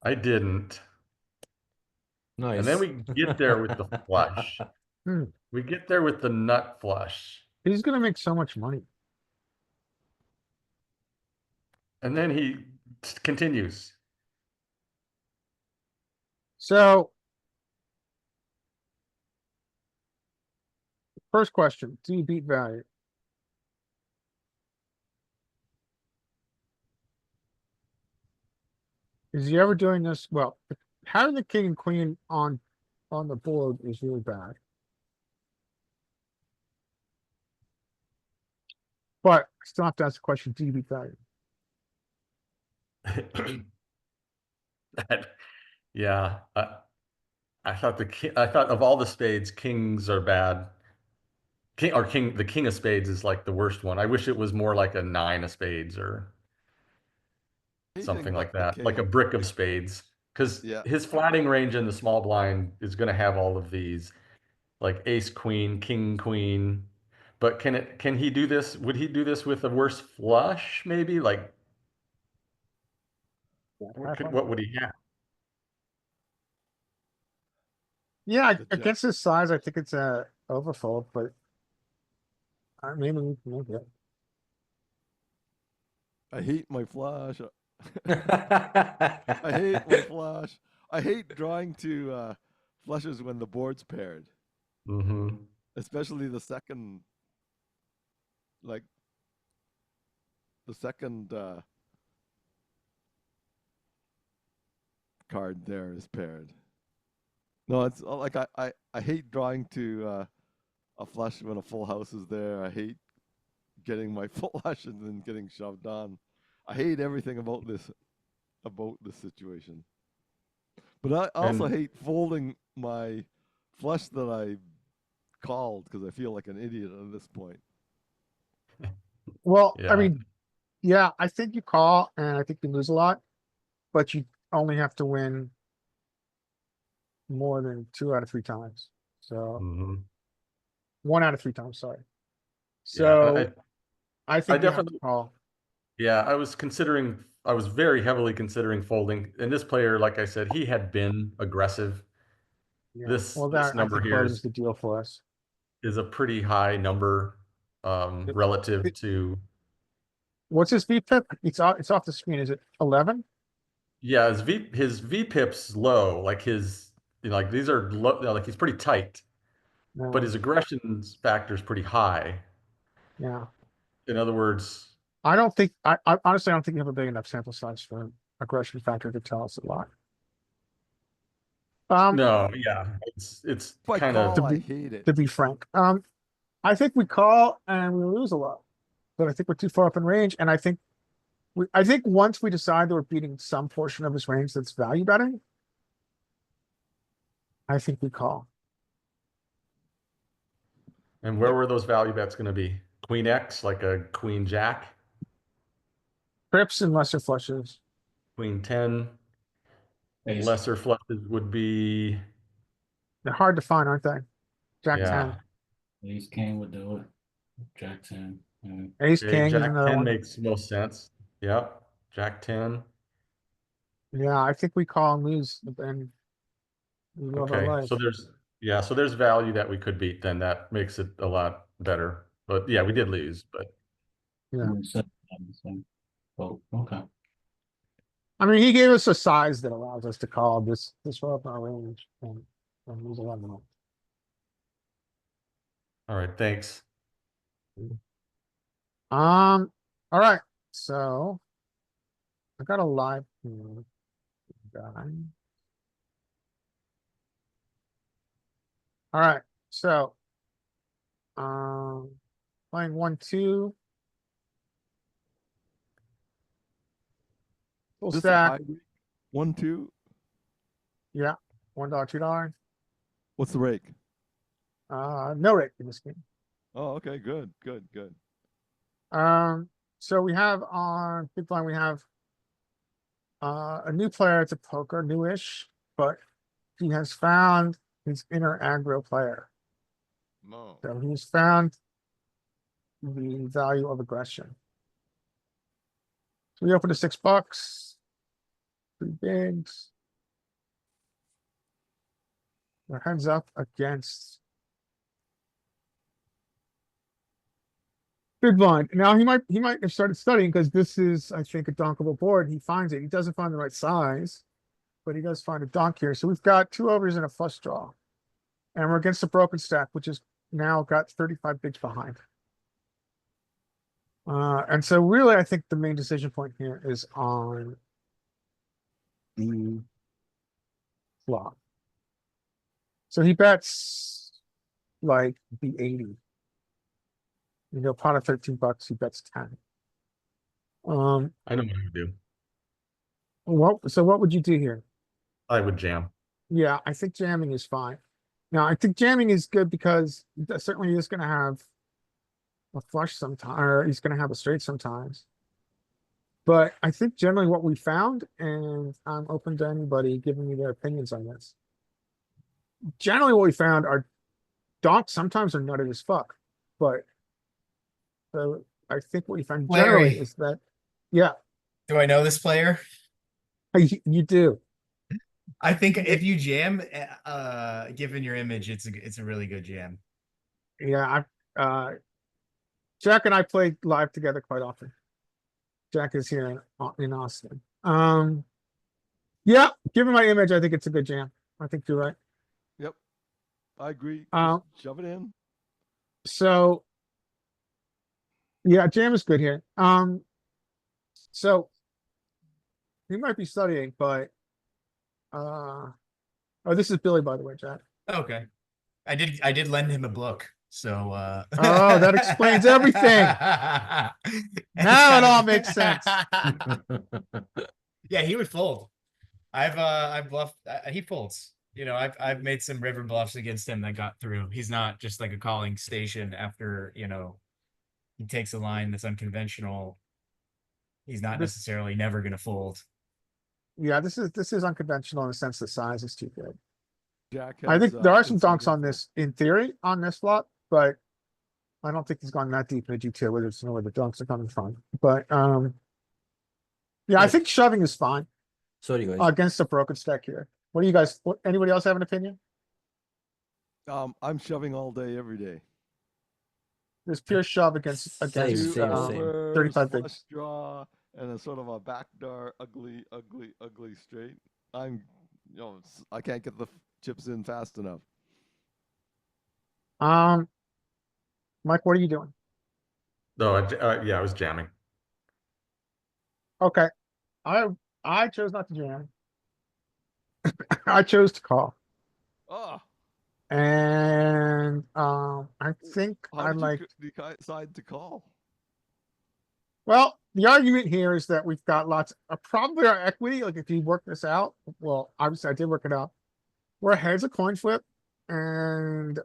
Speaker 6: I didn't.
Speaker 2: Nice.
Speaker 6: And then we get there with the flush.
Speaker 3: Hmm.
Speaker 6: We get there with the nut flush.
Speaker 3: He's gonna make so much money.
Speaker 6: And then he continues.
Speaker 3: So. First question, do you beat value? Is he ever doing this? Well, having the king and queen on the board is really bad. But I still have to ask the question, do you beat value?
Speaker 6: Yeah, I thought I thought of all the spades, kings are bad. The king of spades is like the worst one. I wish it was more like a nine of spades or
Speaker 4: Anything
Speaker 6: something
Speaker 4: but
Speaker 6: like
Speaker 4: the
Speaker 6: that, like a
Speaker 4: king.
Speaker 6: brick of spades. Because
Speaker 4: Yeah.
Speaker 6: his flatting range in the small blind is going to have all of these, like ace queen, king queen. But can he do this? Would he do this with a worse flush? Maybe like what would he have?
Speaker 3: Yeah,
Speaker 4: The jack.
Speaker 3: against his size, I think it's a overfold, but maybe we can make it.
Speaker 4: I hate my flush. I hate my flush. I hate drawing to flushes when the board's paired,
Speaker 6: Mm-hmm.
Speaker 4: especially the second, like the second card there is paired. No, it's like I hate drawing to a flush when a full house is there. I hate getting my flush and then getting shoved on. I hate everything about this situation. But I also
Speaker 6: And-
Speaker 4: hate folding my flush that I called because I feel like an idiot at this point.
Speaker 3: Well,
Speaker 6: Yeah.
Speaker 3: I mean, yeah, I think you call and I think you lose a lot, but you only have to win more than 2 out of 3 times. So
Speaker 6: Mhm.
Speaker 3: 1 out of 3 times, sorry.
Speaker 6: Yeah,
Speaker 3: So I think you have to
Speaker 6: definitely-
Speaker 3: call.
Speaker 6: Yeah, I was very heavily considering folding. And this player, like I said, he had been aggressive.
Speaker 3: Yeah.
Speaker 6: This
Speaker 3: Well,
Speaker 6: this
Speaker 3: that I
Speaker 6: number
Speaker 3: think
Speaker 6: here
Speaker 3: loading's
Speaker 6: is
Speaker 3: the deal for us.
Speaker 6: a pretty high number relative to,
Speaker 3: What's his VPIP? It's off the screen. Is it 11?
Speaker 6: yeah, his VPIP's low, like like these are low, like he's pretty tight,
Speaker 3: No.
Speaker 6: but his aggression factor is pretty high.
Speaker 3: Yeah.
Speaker 6: In other words,
Speaker 3: I don't think I honestly I don't think you have a big enough sample size for aggression factor to tell us a lot.
Speaker 6: no, yeah, it's
Speaker 4: If I
Speaker 6: kind of
Speaker 4: call, I hate it.
Speaker 3: To be frank. I think we call and we lose a lot, but I think we're too far up in range, and I think once we decide that we're beating some portion of his range that's value betting, I think we call.
Speaker 6: And where were those value bets going to be? Queen X, like a queen jack,
Speaker 3: Trips and lesser flushes.
Speaker 6: queen 10.
Speaker 8: Ace,
Speaker 6: Lesser flushes would be,
Speaker 3: They're hard to find, aren't they? Jack
Speaker 6: yeah.
Speaker 3: 10.
Speaker 8: ace king would do it. Jack 10.
Speaker 3: Ace
Speaker 6: Okay,
Speaker 3: king is
Speaker 6: Jack
Speaker 3: another
Speaker 6: 10
Speaker 3: one.
Speaker 6: makes most sense. Yep. Jack 10.
Speaker 3: Yeah, I think we call and lose, but then we love our
Speaker 6: Okay.
Speaker 3: life.
Speaker 6: So there's value that we could beat then. That makes it a lot better. But yeah, we did lose, but
Speaker 3: Yeah.
Speaker 8: Oh, okay.
Speaker 3: I mean, he gave us a size that allows us to call this far up our range and lose a lot of money.
Speaker 6: all right, thanks.
Speaker 3: All right, so I got a live here, guy. All right, so playing 1-2. Full
Speaker 4: This is
Speaker 3: stack,
Speaker 4: high rake. 1-2.
Speaker 3: yeah, $1, $2.
Speaker 4: What's the rake?
Speaker 3: No rate in this game.
Speaker 4: Oh, okay, good, good, good.
Speaker 3: So we have on big blind, we have a new player to poker, newish, but he has found his inner aggro player.
Speaker 4: No.
Speaker 3: So he's found the value of aggression. So we open to $6, 3 bigs. We're heads up against big blind. Now he might have started studying because this is, I think, a donkable board. He finds it. He doesn't find the right size, but he does find a donk here. So we've got 2 overs and a flush draw. And we're against a broken stack, which is now got 35 bigs behind. And so really, I think the main decision point here is on the flop. So he bets like the 80. You know, pot of $13, he bets 10.
Speaker 6: I know what I would do.
Speaker 3: So what would you do here?
Speaker 6: I would jam.
Speaker 3: Yeah, I think jamming is fine. Now, I think jamming is good because certainly he's going to have a flush sometime, or he's going to have a straight sometimes. But I think generally what we found, and I'm open to anybody giving me their opinions on this. Generally what we found are donks sometimes are nutted as fuck, but so I think what we found generally
Speaker 9: Larry.
Speaker 3: is that, yeah,
Speaker 9: Do I know this player?
Speaker 3: you do.
Speaker 9: I think if you jam, given your image, it's a really good jam.
Speaker 3: Yeah, Jack and I play live together quite often. Jack is here in Austin. Yeah, given my image, I think it's a good jam. I think you're right.
Speaker 4: Yep. I agree.
Speaker 3: Um,
Speaker 4: Just shove it in.
Speaker 3: So yeah, jam is good here. So he might be studying, but oh, this is Billy, by the way, Jack.
Speaker 9: Okay. I did lend him a book. So
Speaker 3: Oh, that explains everything. Now it all makes sense.
Speaker 9: Yeah, he would fold. I've bluffed. He folds. You know, I've made some river bluffs against him that got through. He's not just like a calling station after, you know, he takes a line that's unconventional. He's not necessarily never gonna fold.
Speaker 3: Yeah, this is unconventional in the sense the size is too good.
Speaker 4: Jack
Speaker 3: I think
Speaker 4: has,
Speaker 3: there are some
Speaker 4: inside
Speaker 3: donks on
Speaker 4: info.
Speaker 3: this in theory on this flop, but I don't think he's gone that deep in the GTO where there's know where the donks are coming from. But yeah, I think shoving is fine
Speaker 2: Sorry, guys.
Speaker 3: against a broken stack here. What do you guys? Anybody else have an opinion?
Speaker 4: I'm shoving all day, every day.
Speaker 3: There's pure shove against
Speaker 2: Same,
Speaker 4: Two
Speaker 2: same.
Speaker 4: overs,
Speaker 3: 35
Speaker 4: flush
Speaker 3: bigs.
Speaker 4: draw, and a sort of a backdoor, ugly straight. I can't get the chips in fast enough.
Speaker 3: Mike, what are you doing?
Speaker 6: No, yeah, I was jamming.
Speaker 3: Okay, I chose not to jam. I chose to call,
Speaker 4: Oh,
Speaker 3: and I think
Speaker 4: how
Speaker 3: I
Speaker 4: did
Speaker 3: like.
Speaker 4: you decide to call?
Speaker 3: Well, the argument here is that we've got lots of probably our equity. Like if you work this out, well, obviously I did work it out. We're ahead of coin flip, and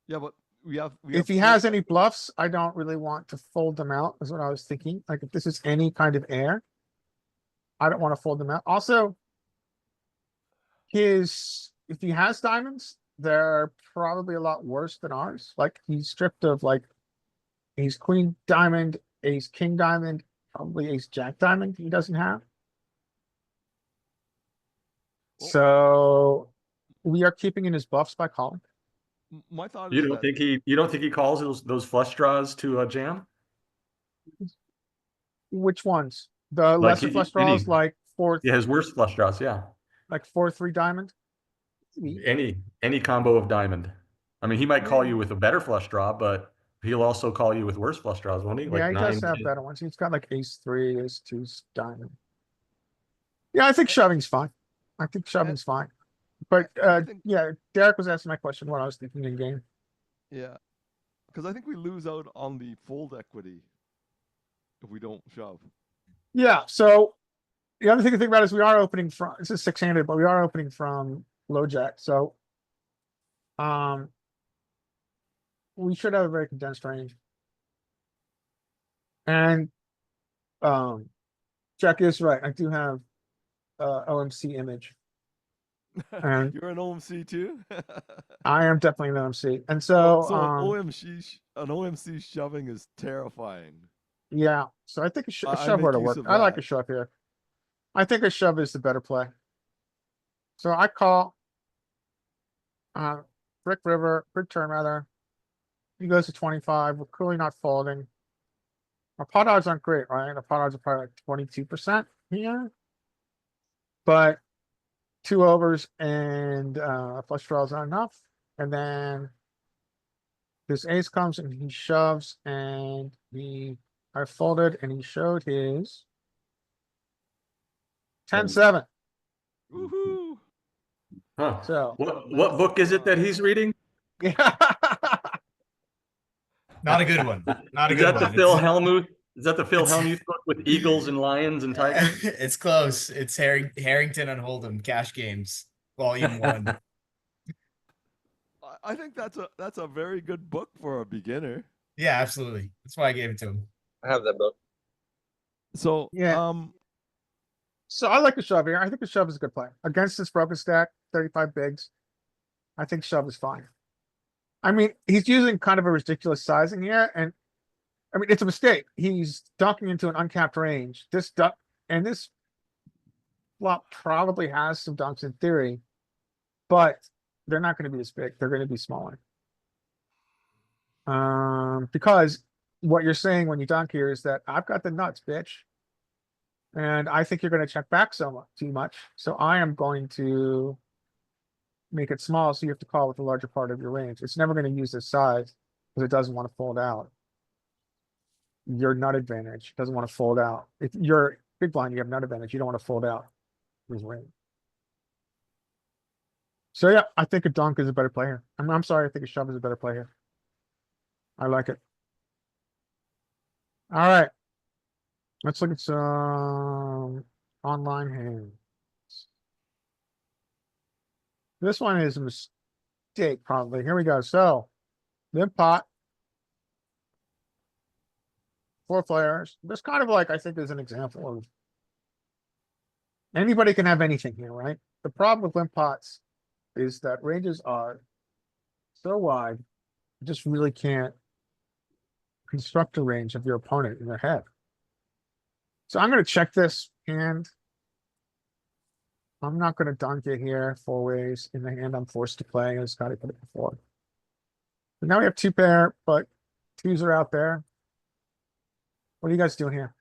Speaker 4: Yeah, but we have.
Speaker 3: if he has any bluffs, I don't really want to fold them out. Is what I was thinking. Like if this is any kind of air, I don't want to fold them out. Also, if he has diamonds, they're probably a lot worse than ours. Like he's stripped of like he's queen diamond ace, king diamond, probably ace, jack diamond he doesn't have.
Speaker 4: Well-
Speaker 3: So we are keeping in his bluffs by calling.
Speaker 4: My thought
Speaker 6: You
Speaker 4: is
Speaker 6: don't
Speaker 4: that
Speaker 6: think he calls those flush draws to a jam?
Speaker 3: Which ones? The
Speaker 6: Like
Speaker 3: lesser flush draws, like four,
Speaker 6: Yeah, his worst flush draws, yeah.
Speaker 3: like 4-3 diamond?
Speaker 6: Any combo of diamond. I mean, he might call you with a better flush draw, but he'll also call you with worse flush draws, won't he?
Speaker 3: Yeah,
Speaker 6: Like
Speaker 3: he
Speaker 6: nine,
Speaker 3: does have
Speaker 6: 10.
Speaker 3: better ones. He's got like ace three, ace two, diamond. Yeah, I think shoving's fine. I think shoving's fine. But
Speaker 4: I think-
Speaker 3: yeah, Derek was asking my question, what I was thinking in game.
Speaker 4: yeah, because I think we lose out on the fold equity if we don't shove.
Speaker 3: Yeah, so the other thing to think about is we are opening from, this is 6-handed, but we are opening from low jack, so we should have a very condensed range. And Jack is right. I do have OMC image. And
Speaker 4: You're an OMC too.
Speaker 3: I am definitely an OMC. And
Speaker 4: so
Speaker 3: so,
Speaker 4: an OMC shoving is terrifying.
Speaker 3: yeah, so I think a
Speaker 4: I
Speaker 3: shove were
Speaker 4: make
Speaker 3: to
Speaker 4: use
Speaker 3: work.
Speaker 4: of
Speaker 3: I like a
Speaker 4: that.
Speaker 3: shove here. I think a shove is the better play. So I call Brick River, brick turn rather. He goes to 25. We're clearly not folding. Our pot odds aren't great, right? Our pot odds are probably like 22% here. But 2 overs and flush draws not enough. And then this ace comes and he shoves and I folded and he showed his 10-7.
Speaker 4: Woohoo!
Speaker 6: Huh.
Speaker 3: So
Speaker 6: What book is it that he's reading?
Speaker 3: yeah.
Speaker 9: Not a good one. Not a
Speaker 6: Is
Speaker 9: good
Speaker 6: that the
Speaker 9: one.
Speaker 6: Phil
Speaker 9: It's-
Speaker 6: Hellmuth? Is that the Phil
Speaker 9: it's-
Speaker 6: Hellmuth book with eagles and lions and tigers?
Speaker 9: it's close. It's Harrington and Hold'em Cash Games, Volume 1.
Speaker 4: I think that's a very good book for a beginner.
Speaker 9: Yeah, absolutely. That's why I gave it to him.
Speaker 7: I have that book.
Speaker 4: So
Speaker 3: Yeah. So I like the shove here. I think the shove is a good play. Against this broken stack, 35 bigs. I think shove is fine. I mean, he's using kind of a ridiculous sizing here, and I mean, it's a mistake. He's dunking into an uncapped range. This flop probably has some dunks in theory, but they're not going to be as big. They're going to be smaller. Because what you're saying when you dunk here is that I've got the nuts, bitch. And I think you're going to check back too much. So I am going to make it small. So you have to call with the larger part of your range. It's never going to use this size because it doesn't want to fold out. Your nut advantage doesn't want to fold out. If you're big blind, you have nut advantage. You don't want to fold out his range. So yeah, I think a dunk is a better player. I'm sorry, I think a shove is a better player. I like it. All right. Let's look at some online hands. This one is a mistake, probably. Here we go. So, limp pot. 4 players. This kind of like, I think is an example of anybody can have anything here, right? The problem with limp pots is that ranges are so wide, you just really can't construct a range of your opponent in their head. So I'm going to check this hand. I'm not going to dunk it here 4 ways in the hand I'm forced to play, as Scotty put it before. But now we have 2 pair, but 2s are out there. What are you guys doing here?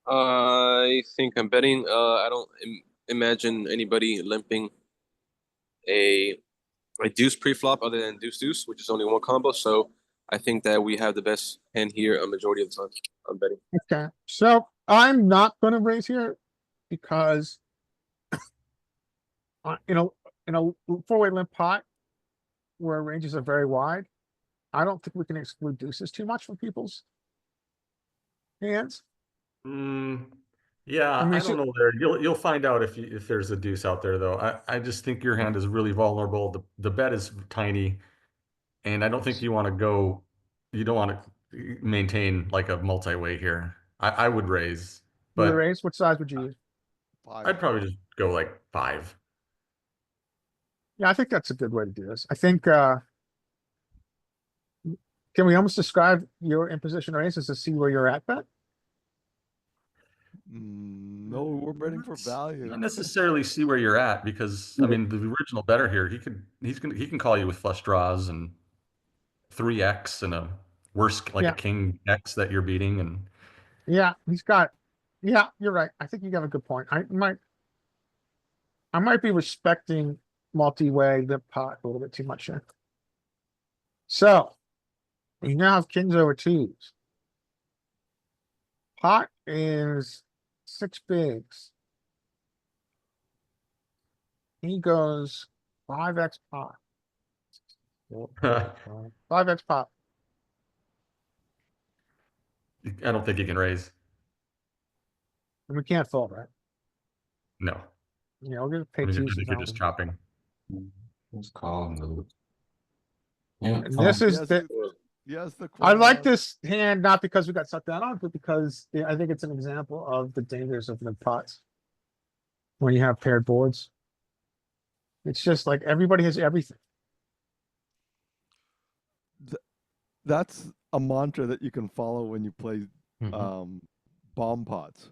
Speaker 7: I think I'm betting. I don't imagine anybody limping a deuce pre-flop other than deuce deuce, which is only one combo. So I think that we have the best hand here a majority of the time. I'm betting.
Speaker 3: Okay, so I'm not going to raise here because in a 4-way limp pot where ranges are very wide, I don't think we can exclude deuces too much from people's hands.
Speaker 6: Yeah,
Speaker 3: I mean,
Speaker 6: I don't know there. You'll find out if there's a deuce out there though. I just think your hand is really vulnerable. The bet is tiny, and I don't think you want to go. You don't want to maintain like a multi-way here. I would raise,
Speaker 3: You would
Speaker 6: but
Speaker 3: raise, what size would you use?
Speaker 4: 5.
Speaker 6: I'd probably just go like 5.
Speaker 3: Yeah, I think that's a good way to do this. I think can we almost describe your imposition raises to see where you're at, bet?
Speaker 4: No, we're betting for value.
Speaker 6: Not necessarily see where you're at because I mean the original better here. He can call you with flush draws and 3x and a worse like
Speaker 3: Yeah.
Speaker 6: a king X that you're beating and
Speaker 3: Yeah, he's got, yeah, you're right. I think you have a good point. I might be respecting multi-way the pot a little bit too much here. So, we now have kings over twos. Pot is 6 bigs. He goes 5x pot. 5x pot.
Speaker 6: I don't think you can raise.
Speaker 3: And we can't fold, right?
Speaker 6: No.
Speaker 3: Yeah, we're gonna pay
Speaker 6: I think
Speaker 3: twos.
Speaker 6: you're just chopping.
Speaker 8: Let's call and move. Yeah.
Speaker 3: And this is
Speaker 4: Yes,
Speaker 3: the,
Speaker 4: yes, the
Speaker 3: I like
Speaker 4: queen.
Speaker 3: this hand, not because we got sucked down on, but because I think it's an example of the dangers of the pots. When you have paired boards. It's just like everybody has everything.
Speaker 4: That's a mantra that you can follow when you play
Speaker 5: Mhm.
Speaker 4: bomb pots.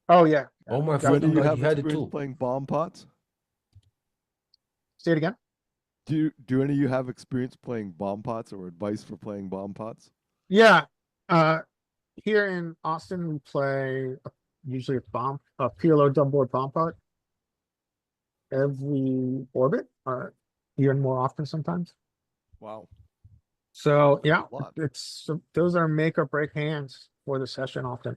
Speaker 3: Oh, yeah.
Speaker 2: Oh my
Speaker 4: Do
Speaker 2: fucking
Speaker 4: any of you
Speaker 2: god,
Speaker 4: have
Speaker 2: he had it
Speaker 4: experience
Speaker 2: too.
Speaker 4: playing bomb pots?
Speaker 3: Say it again.
Speaker 4: Do any of you have experience playing bomb pots or advice for playing bomb pots?
Speaker 3: Yeah. Here in Austin, we play usually a PLO double board bomb pot. Every orbit, or even more often sometimes.
Speaker 4: Wow.
Speaker 3: So,
Speaker 4: That's a
Speaker 3: yeah,
Speaker 4: lot.
Speaker 3: those are make or break hands for the session often.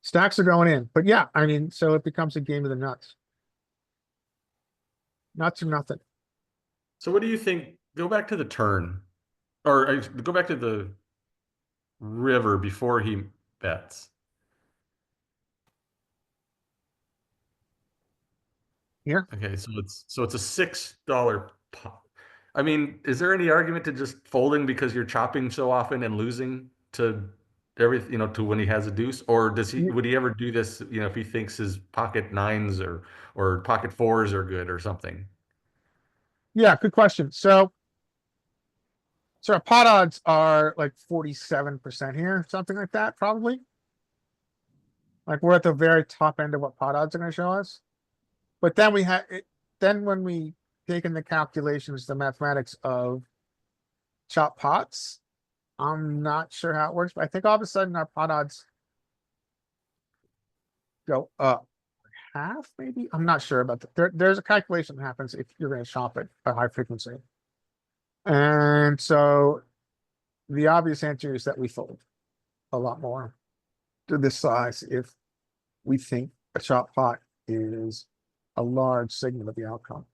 Speaker 3: Stacks are going in, but yeah, I mean, so it becomes a game of the nuts. Not to nothing.
Speaker 6: So what do you think? Go back to the turn, or go back to the river before he bets.
Speaker 3: Here,
Speaker 6: Okay, so it's a $6 pot. I mean, is there any argument to just folding because you're chopping so often and losing to everything, to when he has a deuce? Or would he ever do this, if he thinks his pocket nines or pocket fours are good or something?
Speaker 3: yeah, good question. So our pot odds are like 47% here, something like that, probably. Like we're at the very top end of what pot odds are gonna show us. But then we had it, then when we take in the calculations, the mathematics of chop pots, I'm not sure how it works, but I think all of a sudden our pot odds go up half, maybe. I'm not sure about that. There's a calculation that happens if you're gonna chop at a high frequency. And so the obvious answer is that we fold a lot more to this size if we think a chop pot is a large segment of the outcome.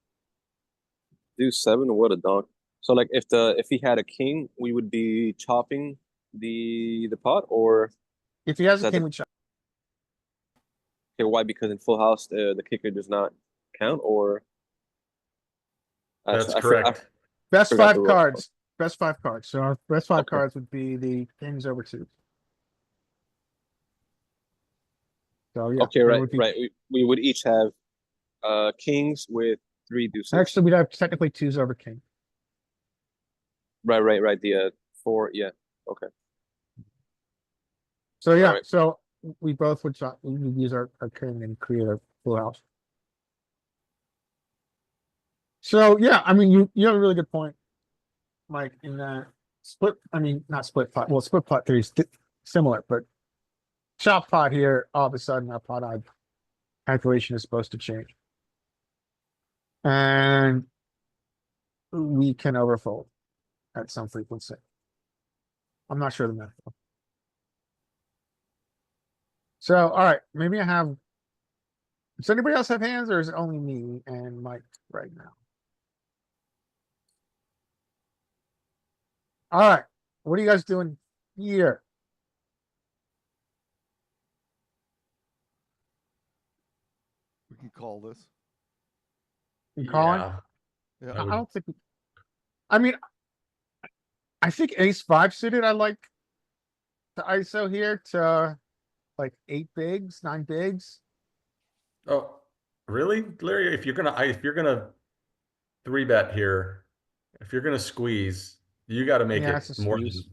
Speaker 7: Deuce 7, what a donk. So like if he had a king, we would be chopping the pot, or
Speaker 3: If he has a
Speaker 7: That's a-
Speaker 3: king, we chop.
Speaker 7: okay, why? Because in full house the kicker does not count, or
Speaker 6: That's
Speaker 7: I
Speaker 6: correct.
Speaker 3: Best
Speaker 7: forgot the
Speaker 3: five
Speaker 7: rule.
Speaker 3: cards. Best five cards. So our best five
Speaker 7: Okay.
Speaker 3: cards would be the kings over two. So yeah.
Speaker 7: Okay,
Speaker 3: there
Speaker 7: right,
Speaker 3: would be-
Speaker 7: right. We would each have kings with 3 deuces.
Speaker 3: Actually, we'd have technically twos over king.
Speaker 7: Right. The 4, yeah. Okay.
Speaker 3: So yeah,
Speaker 7: Alright.
Speaker 3: so we both would chop, we would use our king and create a full house. So yeah, I mean, you have a really good point, Mike, in that split, I mean, not split pot, well, split pot theory is similar, but chop pot here, all of a sudden our pot odd calculation is supposed to change. And we can overfold at some frequency. I'm not sure the math. though. So, all right, maybe I have. Does anybody else have hands, or is it only me and Mike right now? All right, what are you guys doing here?
Speaker 4: We can call this.
Speaker 3: You calling?
Speaker 4: Yeah.
Speaker 3: I don't think. I mean, I think ace five suited. I like the ISO here to like 8 bigs, 9 bigs.
Speaker 6: Oh, really, Larry? If you're gonna 3-bet here, if you're gonna squeeze, You got to make
Speaker 3: Yeah,
Speaker 6: it
Speaker 3: it's a squeeze.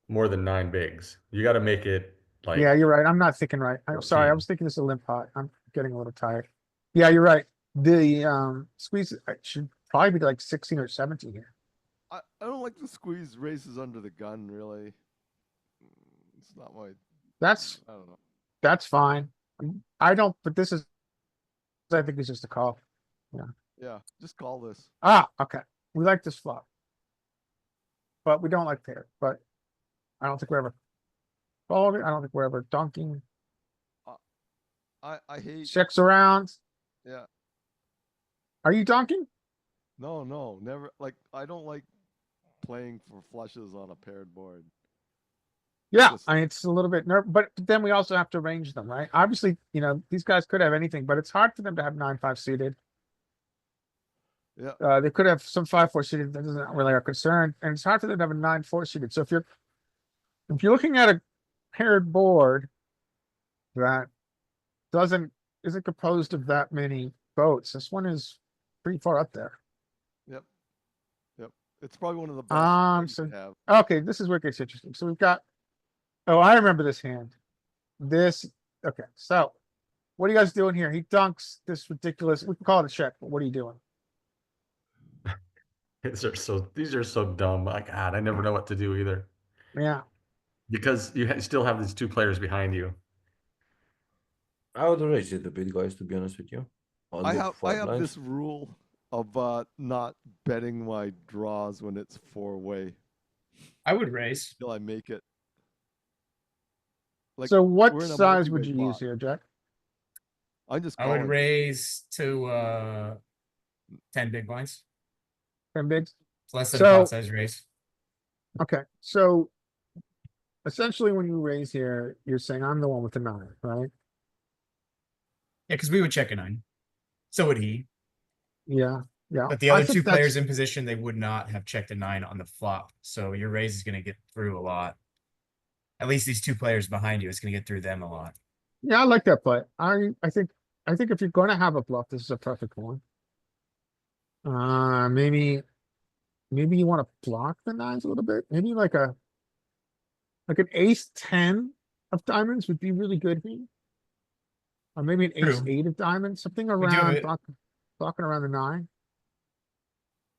Speaker 6: more than 9 bigs. You got to make it like
Speaker 3: Yeah, you're right. I'm not thinking right. I'm sorry. I
Speaker 6: 14.
Speaker 3: was thinking this is a limp pot. I'm getting a little tired. Yeah, you're right. The squeeze should probably be like 16 or 17 here.
Speaker 4: I don't like the squeeze races under the gun, really. It's not my,
Speaker 3: That's
Speaker 4: I don't know.
Speaker 3: that's fine. I don't, but this is, I think it's just a call.
Speaker 4: Yeah, just call this.
Speaker 3: Ah, okay. We like this flop. But we don't like pair, but I don't think we're ever folding. I don't think we're ever dunking.
Speaker 4: I hate,
Speaker 3: Checks around.
Speaker 4: yeah.
Speaker 3: Are you dunking?
Speaker 4: No, never. Like, I don't like playing for flushes on a paired board.
Speaker 3: Yeah,
Speaker 4: Just-
Speaker 3: I mean, it's a little bit nerve, but then we also have to range them, right? Obviously, you know, these guys could have anything, but it's hard for them to have 9-5 suited.
Speaker 4: Yeah,
Speaker 3: They could have some 5-4 suited. That isn't really our concern, and it's hard for them to have a 9-4 suited. So if you're looking at a paired board that isn't composed of that many votes, this one is pretty far up there.
Speaker 4: yep. It's probably one of the best that you
Speaker 3: So
Speaker 4: could have.
Speaker 3: okay, this is where it gets interesting. So we've got, oh, I remember this hand. Okay, so what are you guys doing here? He dunks this ridiculous, we can call it a check, but what are you doing?
Speaker 6: These are so dumb. My God, I never know what to do either.
Speaker 3: Yeah,
Speaker 6: Because you still have these 2 players behind you.
Speaker 2: I would raise it a bit, guys, to be honest with you. I'll
Speaker 4: I
Speaker 2: look
Speaker 4: have
Speaker 2: 5 blinds.
Speaker 4: this rule of not betting my draws when it's 4-way
Speaker 9: I would raise.
Speaker 4: till I make it. Like,
Speaker 3: so what
Speaker 4: we're in a
Speaker 3: size would
Speaker 4: multi-way
Speaker 3: you use
Speaker 4: pot.
Speaker 3: here, Jack?
Speaker 4: I'm just
Speaker 9: I would
Speaker 4: calling.
Speaker 9: raise to 10 big blinds.
Speaker 3: 10 bigs?
Speaker 9: It's less than a
Speaker 3: So-
Speaker 9: pot size raise.
Speaker 3: Okay, so essentially when you raise here, you're saying I'm the one with the 9, right?
Speaker 9: Yeah, because we would check a 9. So would he.
Speaker 3: Yeah, yeah.
Speaker 9: But the
Speaker 3: I
Speaker 9: other
Speaker 3: think
Speaker 9: 2 players
Speaker 3: that's-
Speaker 9: in position, they would not have checked a 9 on the flop. So your raise is going to get through a lot. At least these 2 players behind you, it's going to get through them a lot.
Speaker 3: Yeah, I like that play. I think if you're gonna have a bluff, this is a perfect one. Maybe you wanna block the 9s a little bit, maybe like an ace 10 of diamonds would be really good here. Or maybe an ace
Speaker 9: True.
Speaker 3: 8 of diamonds, something
Speaker 9: do
Speaker 3: around
Speaker 9: it-
Speaker 3: blocking around the 9.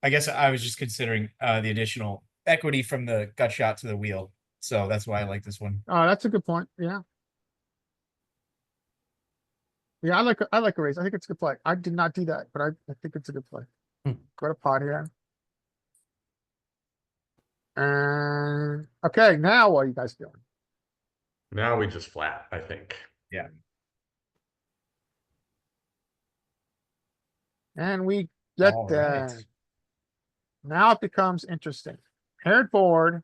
Speaker 9: I guess I was just considering the additional equity from the gut shot to the wheel. So that's why I like this one.
Speaker 3: Oh, that's a good point, yeah. Yeah, I like a raise. I think it's a good play. I did not do that, but I think it's a good play.
Speaker 2: Hmm.
Speaker 3: Got a pot here. And, okay, now what are you guys doing?
Speaker 6: Now we just flat, I think.
Speaker 3: And we get
Speaker 9: All
Speaker 3: there.
Speaker 9: right.
Speaker 3: Now it becomes interesting. Paired board.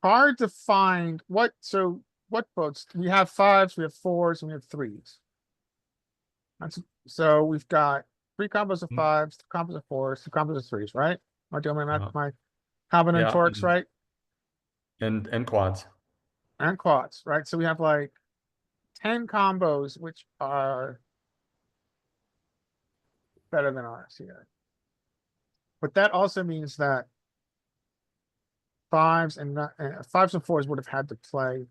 Speaker 3: Hard to find what votes? We have 5s, we have 4s, and we have 3s. So we've got 3 combos of 5s, 2 combos of 4s, 2 combos of 3s, right? Am I doing my math,
Speaker 6: Uh-huh.
Speaker 3: my combinatorics
Speaker 6: Yeah.
Speaker 3: right?
Speaker 6: And quads.
Speaker 3: And quads, right? So we have like 10 combos, which are better than ours here. But that also means that 5s and 4s would have had to play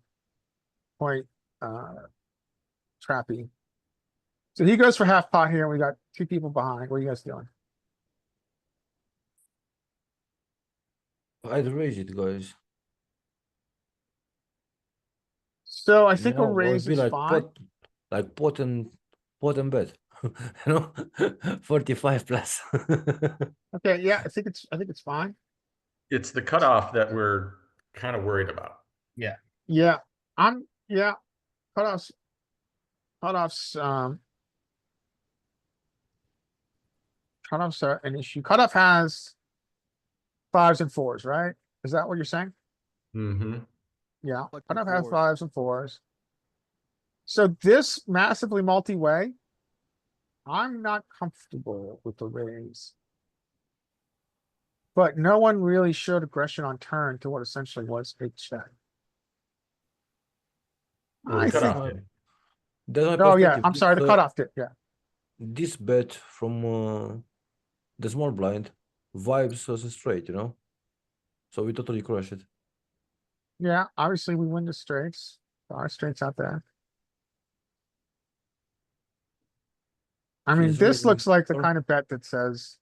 Speaker 3: quite trappy. So he goes for half pot here, and we got 2 people behind. What are you guys doing?
Speaker 2: I'd raise it, guys.
Speaker 3: So I think a
Speaker 2: You know, I'd
Speaker 3: raise
Speaker 2: be
Speaker 3: is
Speaker 2: like
Speaker 3: fine.
Speaker 2: pot and bet. You know, 45 plus.
Speaker 3: Okay, yeah, I think it's fine.
Speaker 6: It's the cutoff that we're kind of worried about.
Speaker 3: Yeah, cutoffs, cutoffs are an issue. Cutoff has 5s and 4s, right? Is that what you're saying?
Speaker 6: Mm-hmm.
Speaker 3: Yeah,
Speaker 4: Like the
Speaker 3: cutoff has
Speaker 4: 4s.
Speaker 3: 5s and 4s. So this massively multi-way, I'm not comfortable with the raise. But no one really showed aggression on turn to what essentially was a check.
Speaker 6: Well,
Speaker 3: I
Speaker 6: the
Speaker 3: think,
Speaker 6: cutoff did.
Speaker 2: That's my
Speaker 3: oh yeah,
Speaker 2: perspective.
Speaker 3: I'm sorry, the
Speaker 2: This,
Speaker 3: cutoff did, yeah.
Speaker 2: This bet from the small blind vibes us straight, you know. So we totally crush it.
Speaker 3: Yeah, obviously we win the straights. There are straights out there. I mean,
Speaker 2: He's
Speaker 3: this
Speaker 2: raising
Speaker 3: looks like the
Speaker 2: or-
Speaker 3: kind of bet that says,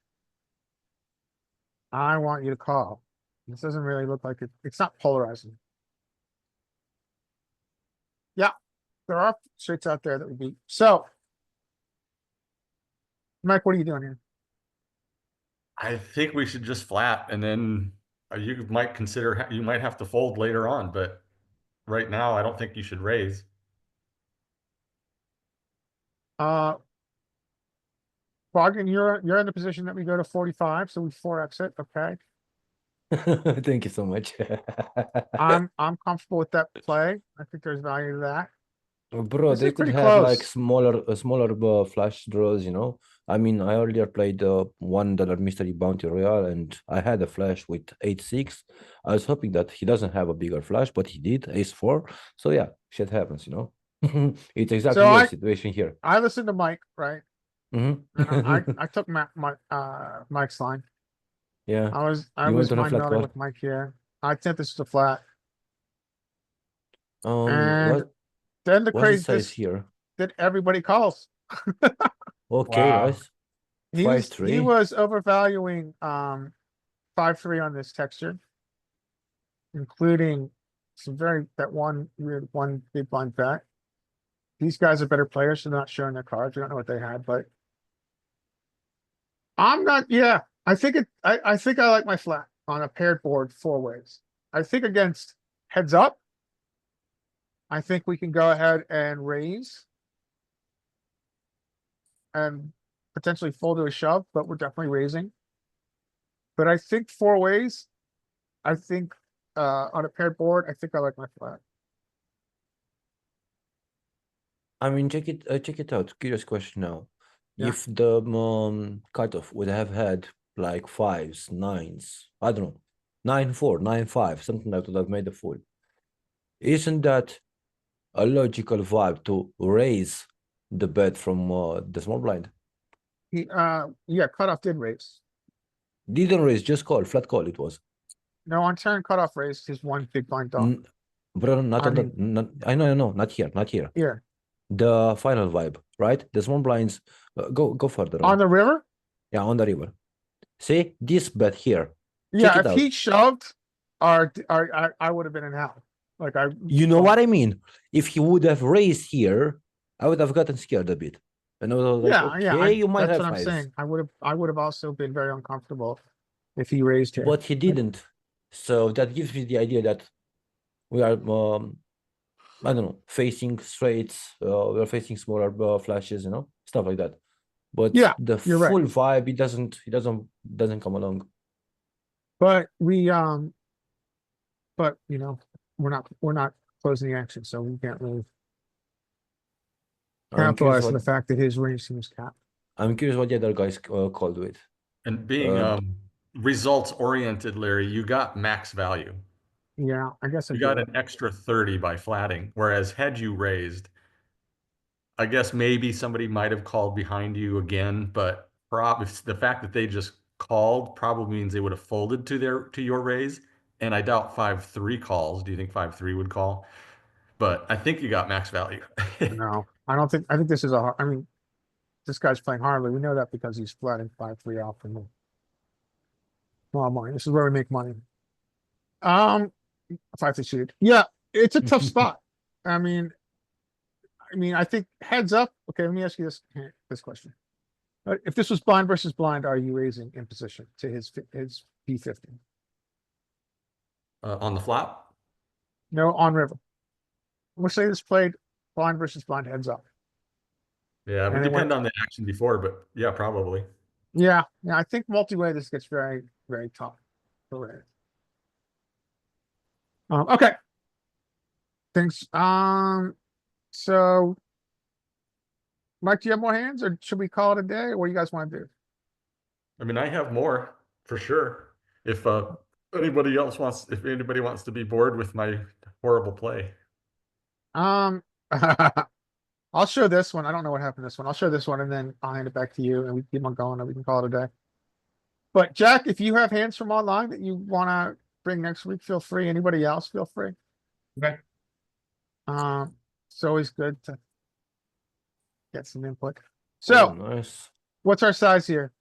Speaker 3: I want you to call. This doesn't really look like it. It's not polarizing. Yeah, there are straights out there that would be, so. Mike, what are you doing here?
Speaker 6: I think we should just flat, and then you might consider you might have to fold later on, but right now I don't think you should raise.
Speaker 3: Bogdan, you're in the position that we go to 45, so we 4x it, okay?
Speaker 5: Thank you so much.
Speaker 3: I'm comfortable with that play. I think there's value to that.
Speaker 5: Bro,
Speaker 3: This
Speaker 5: they
Speaker 3: is
Speaker 5: could
Speaker 3: pretty
Speaker 5: have like
Speaker 3: close.
Speaker 5: smaller flash draws, you know. I mean, I earlier played $1 mystery bounty royale, and I had a flash with 8-6. I was hoping that he doesn't have a bigger flash, but he did ace-4. So yeah, shit happens, you know. It's exactly
Speaker 3: So
Speaker 5: your situation here.
Speaker 3: I listened to Mike, right? And
Speaker 5: Mhm.
Speaker 3: I took Mike's line.
Speaker 5: Yeah,
Speaker 3: I
Speaker 5: you went
Speaker 3: was
Speaker 5: on a
Speaker 3: mind
Speaker 5: flat
Speaker 3: melding
Speaker 5: call.
Speaker 3: with Mike here. I think this is a flat.
Speaker 5: What
Speaker 3: And then the
Speaker 5: what it says
Speaker 3: craziness
Speaker 5: here?
Speaker 3: that everybody calls.
Speaker 5: Okay,
Speaker 9: Wow.
Speaker 5: nice.
Speaker 3: He
Speaker 5: 5-3.
Speaker 3: was overvaluing 5-3 on this texture. Including some that one big blind bet. These guys are better players, so they're not showing their cards. We don't know what they had, but I'm not, yeah. I think I think I like my flat on a paired board 4 ways. I think against heads up. I think we can go ahead and raise. And potentially fold to a shove, but we're definitely raising. But I think 4 ways. I think on a paired board, I think I like my flat.
Speaker 5: I mean, check it out. Curious question now.
Speaker 3: Yeah.
Speaker 5: If the cutoff would have had like 5s, 9s, I don't know, 9-4, 9-5, something like that, I've made a fool. Isn't that a logical vibe to raise the bet from the small blind?
Speaker 3: Yeah, cutoff did raise.
Speaker 5: Didn't raise, just call, flat call it was.
Speaker 3: No, on turn cutoff raised his 1 big blind dog.
Speaker 5: Bro, not
Speaker 3: I
Speaker 5: on
Speaker 3: mean-
Speaker 5: the, I know, not here, not here.
Speaker 3: Yeah,
Speaker 5: The final vibe, right? The small blinds, go further
Speaker 3: on the river.
Speaker 5: Yeah, on the river. See this bet here.
Speaker 3: Yeah,
Speaker 5: it
Speaker 3: if he
Speaker 5: out.
Speaker 3: shoved, I would have been in hell. Like
Speaker 5: You know what I mean? If he would have raised here, I would have gotten scared a bit. And I was like,
Speaker 3: Yeah,
Speaker 5: okay, you might
Speaker 3: that's
Speaker 5: have
Speaker 3: what I'm
Speaker 5: fives.
Speaker 3: saying. I would have also been very uncomfortable if he raised here.
Speaker 5: But he didn't. So that gives me the idea that we are, I don't know, facing straights. We're facing smaller flashes, you know, stuff like that. But
Speaker 3: Yeah,
Speaker 5: the
Speaker 3: you're right.
Speaker 5: full vibe, it doesn't come along.
Speaker 3: But but you know, we're not closing the action, so we can't really
Speaker 5: I'm curious
Speaker 3: capitalize on the
Speaker 5: what
Speaker 3: fact that his range seems capped.
Speaker 5: I'm curious what the other guys called with.
Speaker 6: And being results oriented, Larry, you got max value.
Speaker 3: Yeah, I guess I
Speaker 6: You got
Speaker 3: did.
Speaker 6: an extra 30 by flatting, whereas had you raised, I guess maybe somebody might have called behind you again, but the fact that they just called probably means they would have folded to your raise. And I doubt 5-3 calls. Do you think 5-3 would call? But I think you got max value.
Speaker 3: No, I don't think. I think this is I mean, this guy's playing hardly. We know that because he's flatting 5-3 off from me. Well, money. This is where we make money. 5-3 suited. Yeah, it's a tough spot. I mean, I think heads up. Okay, let me ask you this question. If this was blind versus blind, are you raising in position to his P50?
Speaker 6: On the flop?
Speaker 3: No, on river. We'll say this played blind versus blind heads up.
Speaker 6: Yeah, it would
Speaker 3: And it
Speaker 6: depend
Speaker 3: went-
Speaker 6: on the action before, but yeah, probably.
Speaker 3: Yeah, I think multi-way this gets very, very tough. For okay. Thanks. So Mike, do you have more hands or should we call it a day? Or what do you guys want to do?
Speaker 6: I mean, I have more for sure. If anybody wants to be bored with my horrible play.
Speaker 3: I'll show this one. I don't know what happened to this one. I'll show this one and then I'll hand it back to you and we keep on going and we can call it a day. But Jack, if you have hands from online that you wanna bring next week, feel free. Anybody else, feel free.
Speaker 9: Okay.
Speaker 3: It's always good to get some input.
Speaker 2: Oh,
Speaker 3: So,
Speaker 2: nice.
Speaker 3: what's our size here?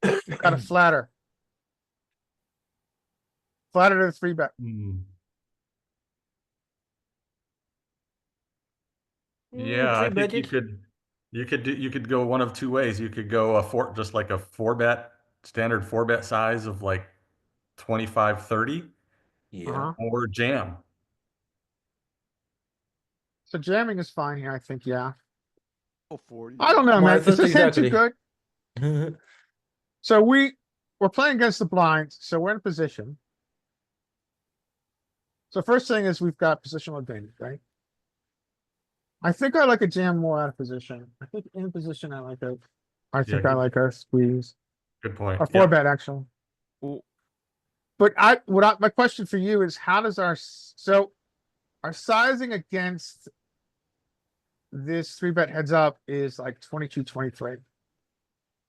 Speaker 3: We've got a flatter. Flatter to the 3-bet.
Speaker 6: Yeah, I think
Speaker 2: three-bet
Speaker 6: you
Speaker 2: it.
Speaker 6: you could go one of two ways. You could go just like a 4-bet, standard 4-bet size of like 25, 30,
Speaker 2: Yeah.
Speaker 3: Uh-huh.
Speaker 6: or jam.
Speaker 3: So jamming is fine here, I think, yeah.
Speaker 4: Oh, 40.
Speaker 3: I don't know,
Speaker 2: Well, I
Speaker 3: man. Is
Speaker 2: thought
Speaker 3: this hand too
Speaker 2: exactly.
Speaker 3: good? So we're playing against the blinds, so we're in position. So first thing is we've got positional advantage, right? I think I like a jam more out of position. I think in position I think I
Speaker 6: he-
Speaker 3: like a squeeze.
Speaker 6: Good point.
Speaker 3: Or
Speaker 6: Yep.
Speaker 3: 4-bet actually.
Speaker 4: Oh,
Speaker 3: But my question for you is how does our sizing against this 3-bet heads up is like 22, 23.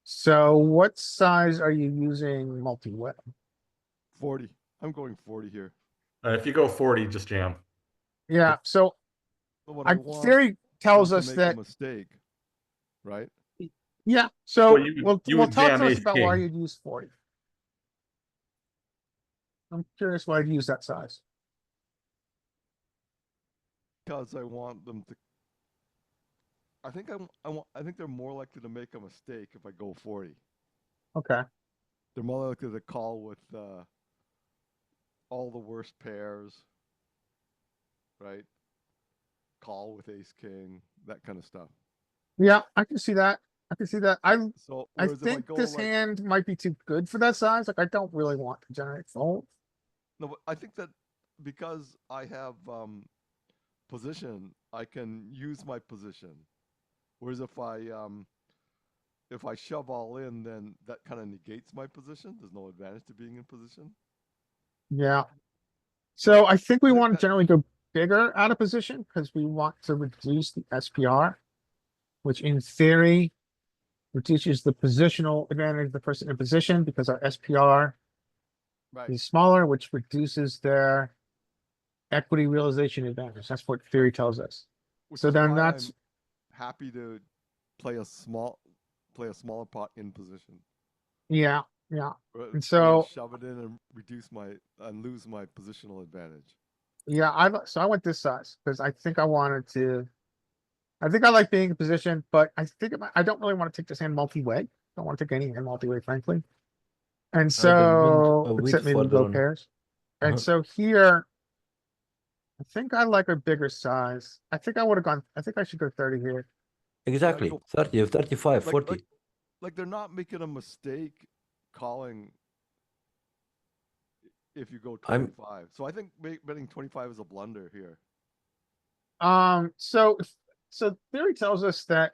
Speaker 3: So what size are you using multi-way?
Speaker 4: 40. I'm going 40 here.
Speaker 6: If you go 40, just jam.
Speaker 3: Yeah, so
Speaker 4: But what
Speaker 3: I
Speaker 4: want
Speaker 3: theory tells
Speaker 4: them
Speaker 3: us
Speaker 4: to make
Speaker 3: that,
Speaker 4: a mistake, right?
Speaker 3: yeah, so
Speaker 6: Well, you would
Speaker 3: talk
Speaker 6: jam
Speaker 3: to us
Speaker 6: ace
Speaker 3: about why
Speaker 6: king.
Speaker 3: you'd use 40. I'm curious why you'd use that size.
Speaker 4: Because I want them to. I think I think they're more likely to make a mistake if I go 40.
Speaker 3: Okay,
Speaker 4: They're more likely to call with all the worst pairs, right? Call with ace king, that kind of stuff.
Speaker 3: yeah, I can see that. I can see that.
Speaker 4: So
Speaker 3: I
Speaker 4: whereas if I
Speaker 3: think
Speaker 4: go
Speaker 3: this
Speaker 4: like
Speaker 3: hand might be too good for that size. Like I don't really want to generate fold.
Speaker 4: no, but I think that because I have position, I can use my position. Whereas if I shove all in, then that kind of negates my position. There's no advantage to being in position.
Speaker 3: Yeah. So I think we
Speaker 4: I think
Speaker 3: want to
Speaker 4: that-
Speaker 3: generally go bigger out of position because we want to reduce the SPR, which in theory reduces the positional advantage of the person in position because our SPR
Speaker 4: Right.
Speaker 3: is smaller, which reduces their equity realization advantage. That's what theory tells us.
Speaker 4: Which
Speaker 3: So
Speaker 4: is
Speaker 3: then
Speaker 4: why
Speaker 3: that's
Speaker 4: I'm happy to play a smaller pot in position.
Speaker 3: yeah.
Speaker 4: Rather
Speaker 3: And
Speaker 4: than
Speaker 3: so
Speaker 4: shove it in and lose my positional advantage.
Speaker 3: yeah, I went this size because I think I like being in position, but I don't really want to take this hand multi-way. Don't want to take any hand multi-way, frankly. And
Speaker 2: I went
Speaker 3: so,
Speaker 2: a bit
Speaker 3: except maybe
Speaker 2: further
Speaker 3: low
Speaker 2: on.
Speaker 3: pairs. And
Speaker 2: Uh-huh.
Speaker 3: so here, I think I like a bigger size. I think I should go 30 here.
Speaker 2: Exactly.
Speaker 4: go-
Speaker 2: 30, 35,
Speaker 4: Like-
Speaker 2: 40.
Speaker 4: Like they're not making a mistake calling if you go
Speaker 2: I'm-
Speaker 4: 25. So I think betting 25 is a blunder here.
Speaker 3: So theory tells us that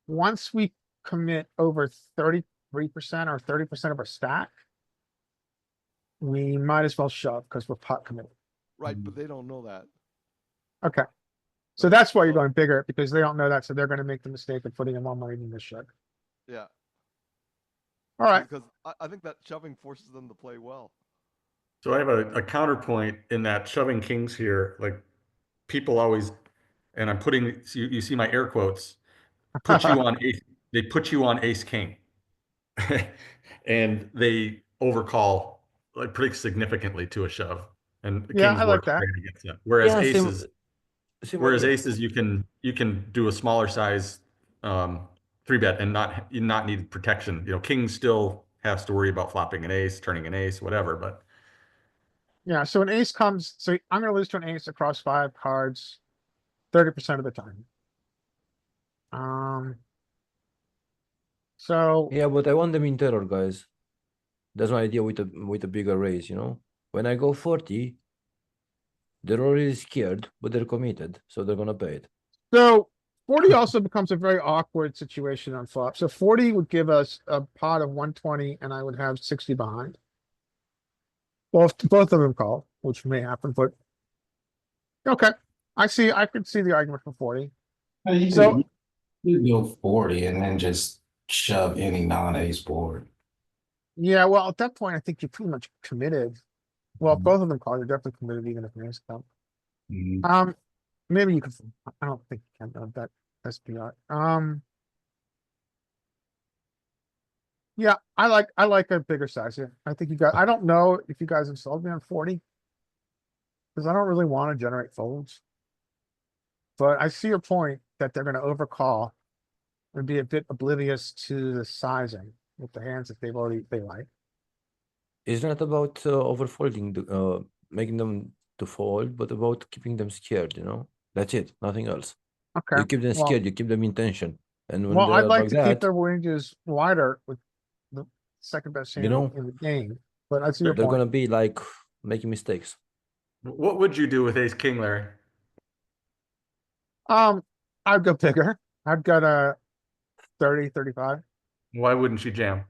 Speaker 3: once we commit over 33% or 30% of our stack, we might as well shove because we're pot committed.
Speaker 4: Right, but they don't know that.
Speaker 3: Okay. So
Speaker 4: Right,
Speaker 3: that's why you're
Speaker 4: so-
Speaker 3: going bigger because they don't know that. So they're going to make the mistake of putting in more money than this shove.
Speaker 4: Yeah.
Speaker 3: All right.
Speaker 4: Because I think that shoving forces them to play well.
Speaker 6: So I have a counterpoint in that shoving kings here. Like people always, and I'm putting, you see my air quotes, put you on ace. They put you on ace king, and they overcall like pretty significantly to a shove, and
Speaker 3: Yeah,
Speaker 6: kings
Speaker 3: I like
Speaker 6: work
Speaker 3: that.
Speaker 6: great against that. Whereas
Speaker 2: Yeah, same-
Speaker 6: aces,
Speaker 2: same
Speaker 6: whereas
Speaker 2: idea.
Speaker 6: aces, you can do a smaller size 3-bet and not need protection. You know, king still has to worry about flopping an ace, turning an ace, whatever. But
Speaker 3: Yeah. So an ace comes. So I'm going to lose to an ace across 5 cards 30% of the time. So
Speaker 2: Yeah, but I want them in terror, guys. That's my idea with a bigger raise, you know? When I go 40, they're already scared, but they're committed, so they're gonna pay it.
Speaker 3: So 40 also becomes a very awkward situation on flop. So 40 would give us a pot of 120 and I would have 60 behind. Both of them call, which may happen, but okay. I could see the argument for 40.
Speaker 8: You
Speaker 3: So-
Speaker 8: could go 40 and then just shove any non-ace board.
Speaker 3: Yeah, well, at that point, I think you're pretty much committed. Well,
Speaker 8: Mhm.
Speaker 3: both of them call, you're definitely committed even if you're come.
Speaker 8: Mhm.
Speaker 3: Maybe you can, I don't think you can, that SPR. Yeah, I like a bigger size here. I think you got, I don't know if you guys have sold me on 40. Cause I don't really want to generate folds. But I see your point that they're gonna overcall and be a bit oblivious to the sizing with the hands that they like.
Speaker 5: It's not about overfolding, making them to fold, but about keeping them scared, you know? That's it, nothing else.
Speaker 3: Okay,
Speaker 5: You keep them
Speaker 3: well,
Speaker 5: scared, you keep them in tension. And when
Speaker 3: well, I'd
Speaker 5: they're
Speaker 3: like
Speaker 5: like
Speaker 3: to keep
Speaker 5: that,
Speaker 3: their ranges wider with the second best
Speaker 5: you
Speaker 3: hand
Speaker 5: know,
Speaker 3: in the game, but I see your
Speaker 5: they're
Speaker 3: point.
Speaker 5: gonna be like making mistakes.
Speaker 6: What would you do with ace king, Larry?
Speaker 3: I'd go bigger. I've got a 30, 35,
Speaker 6: Why wouldn't you jam?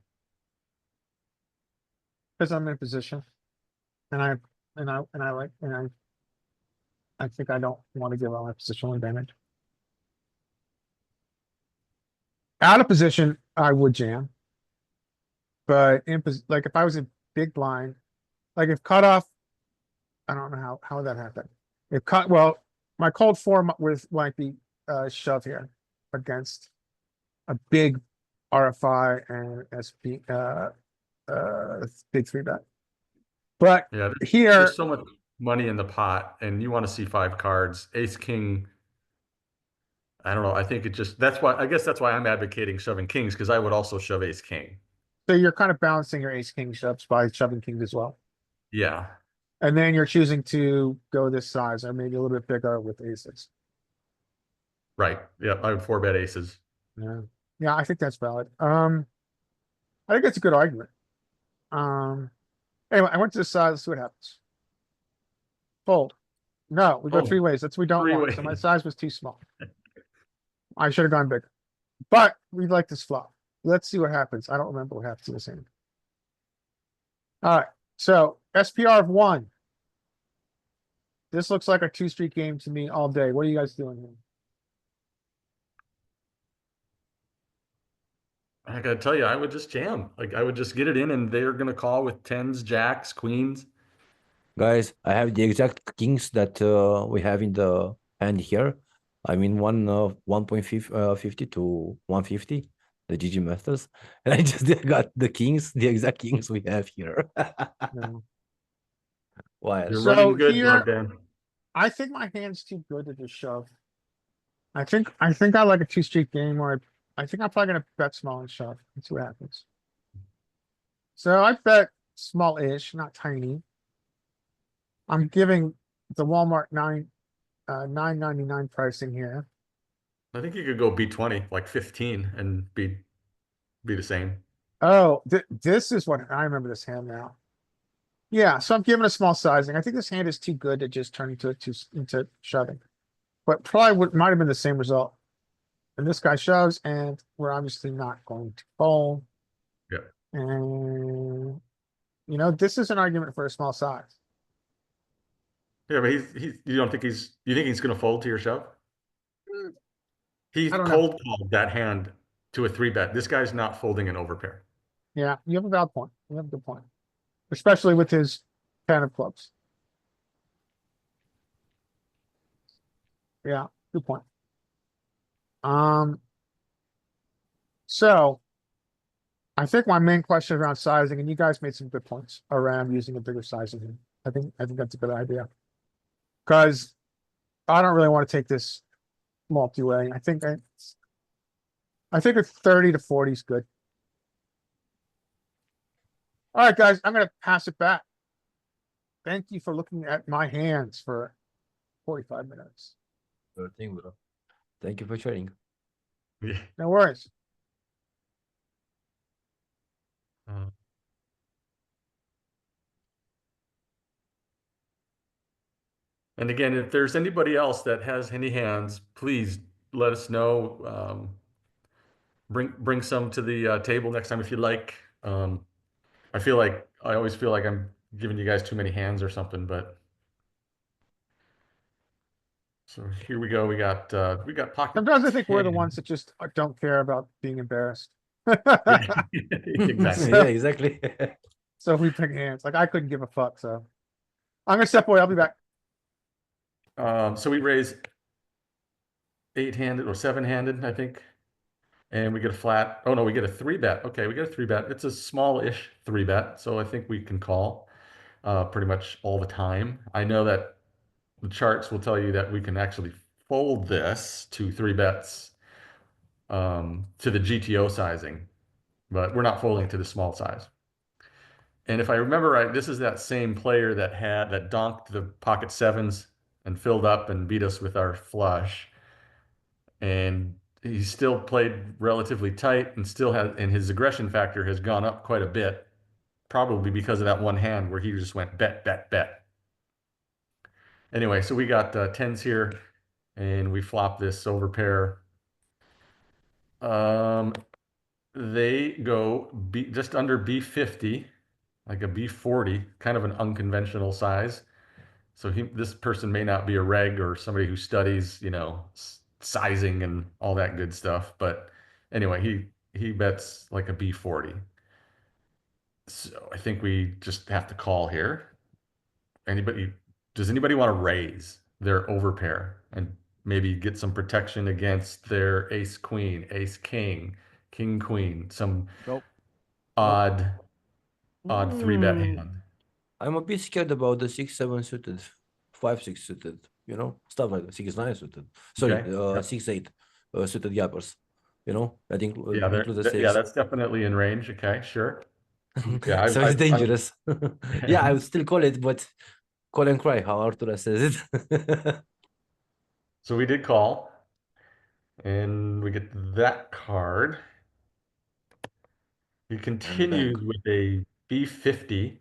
Speaker 3: because I'm in position. And I think I don't want to give all my positional advantage. Out of position, I would jam. But like if I was in big blind, like if cutoff, I don't know how would that happen. If cut, well, my cold form with might be shove here against a big RFI and SP big 3-bet. But
Speaker 6: Yeah, there's
Speaker 3: here,
Speaker 6: so much money in the pot, and you want to see 5 cards. Ace king. I don't know. I think it just that's why I guess that's why I'm advocating shoving kings because I would also shove ace king.
Speaker 3: so you're kind of balancing your ace king shoves by shoving kings as well.
Speaker 6: Yeah,
Speaker 3: And then you're choosing to go this size or maybe a little bit bigger with aces.
Speaker 6: right. Yeah, I would 4-bet aces.
Speaker 3: Yeah. Yeah, I think that's valid. I think that's a good argument. Anyway, I went to the side. Let's see what happens. Fold. No, we go
Speaker 6: Oh,
Speaker 3: 3 ways. That's what we don't
Speaker 6: three
Speaker 3: want. So my
Speaker 6: ways.
Speaker 3: size was too small. I should have gone bigger. But we like this flop. Let's see what happens. I don't remember what happened to this hand. All right. So SPR of 1. This looks like a 2-street game to me all day. What are you guys doing here?
Speaker 6: I gotta tell you, I would just jam. Like I would just get it in, and they're gonna call with tens, jacks, queens.
Speaker 5: Guys, I have the exact kings that we have in the hand here. I mean, 1.50 to 150, the GG Masters. And I just got the kings, the exact kings we have here.
Speaker 3: No.
Speaker 5: Wild.
Speaker 6: You're
Speaker 3: So
Speaker 6: running good,
Speaker 3: here-
Speaker 6: Dan.
Speaker 3: I think my hand's too good to just shove. I think I like a 2-street game where I think I'm probably gonna bet small and shove. Let's see what happens. So I bet small-ish, not tiny. I'm giving the Walmart $9.99 pricing here.
Speaker 6: I think you could go B20, like 15, and be the same.
Speaker 3: Oh, this is what I remember this hand now. Yeah, so I'm giving a small sizing. I think this hand is too good to just turn into shoving. But probably might have been the same result. And this guy shoves, and we're obviously not going to fold.
Speaker 6: Yeah.
Speaker 3: And this is an argument for a small size.
Speaker 6: Yeah, but he's you think he's gonna fold to your shove? He
Speaker 3: I don't know.
Speaker 6: cold called that hand to a 3-bet. This guy's not folding an overpair.
Speaker 3: Yeah, you have a valid point. You have a good point. Especially with his 10 of clubs. Yeah, good point. So I think my main question around sizing, and you guys made some good points around using a bigger sizing. I think that's a good idea. Because I don't really want to take this multi-way. I think a 30 to 40 is good. All right, guys, I'm gonna pass it back. Thank you for looking at my hands for 45 minutes.
Speaker 5: Sure thing, bro. Thank you for sharing.
Speaker 6: Yeah.
Speaker 3: No worries.
Speaker 6: And again, if there's anybody else that has any hands, please let us know. Bring some to the table next time if you like. I always feel like I'm giving you guys too many hands or something, but so here we go. We got pocket
Speaker 3: Sometimes I think we're the
Speaker 6: 10.
Speaker 3: ones that just don't care about being embarrassed.
Speaker 6: Exactly.
Speaker 5: Yeah, exactly.
Speaker 3: So we pick hands. Like I couldn't give a fuck. So I'm gonna step away. I'll be back.
Speaker 6: So we raise 8-handed or 7-handed, I think. And we get a flat. Oh no, we get a 3-bet. Okay, we get a 3-bet. It's a small-ish 3-bet, so I think we can call pretty much all the time. I know that the charts will tell you that we can actually fold this to 3-bets to the GTO sizing, but we're not folding to the small size. And if I remember right, this is that same player that donked the pocket sevens and filled up and beat us with our flush. And he still played relatively tight and and his aggression factor has gone up quite a bit, probably because of that one hand where he just went bet, bet, bet. Anyway, so we got tens here and we flop this over pair. They go just under B50, like a B40, kind of an unconventional size. So this person may not be a reg or somebody who studies, sizing and all that good stuff. But anyway, he bets like a B40. So I think we just have to call here. Does anybody want to raise their overpair and maybe get some protection against their ace queen, ace king, king queen, some
Speaker 4: Nope.
Speaker 6: odd 3-bet
Speaker 5: Mm,
Speaker 6: hand?
Speaker 5: I'm a bit scared about the 6-7 suited, 5-6 suited, stuff like that. 6-9 suited. Sorry,
Speaker 6: Okay. Yeah.
Speaker 5: 6-8 suited gappers. I think
Speaker 6: Yeah,
Speaker 5: include the 6.
Speaker 6: that's definitely in range. Okay, sure. Yeah,
Speaker 5: So it's dangerous. Yeah, I would still call it, but call and cry, how Artura says it.
Speaker 6: So we did call, and we get that card. He
Speaker 5: bang.
Speaker 6: continues with a B50.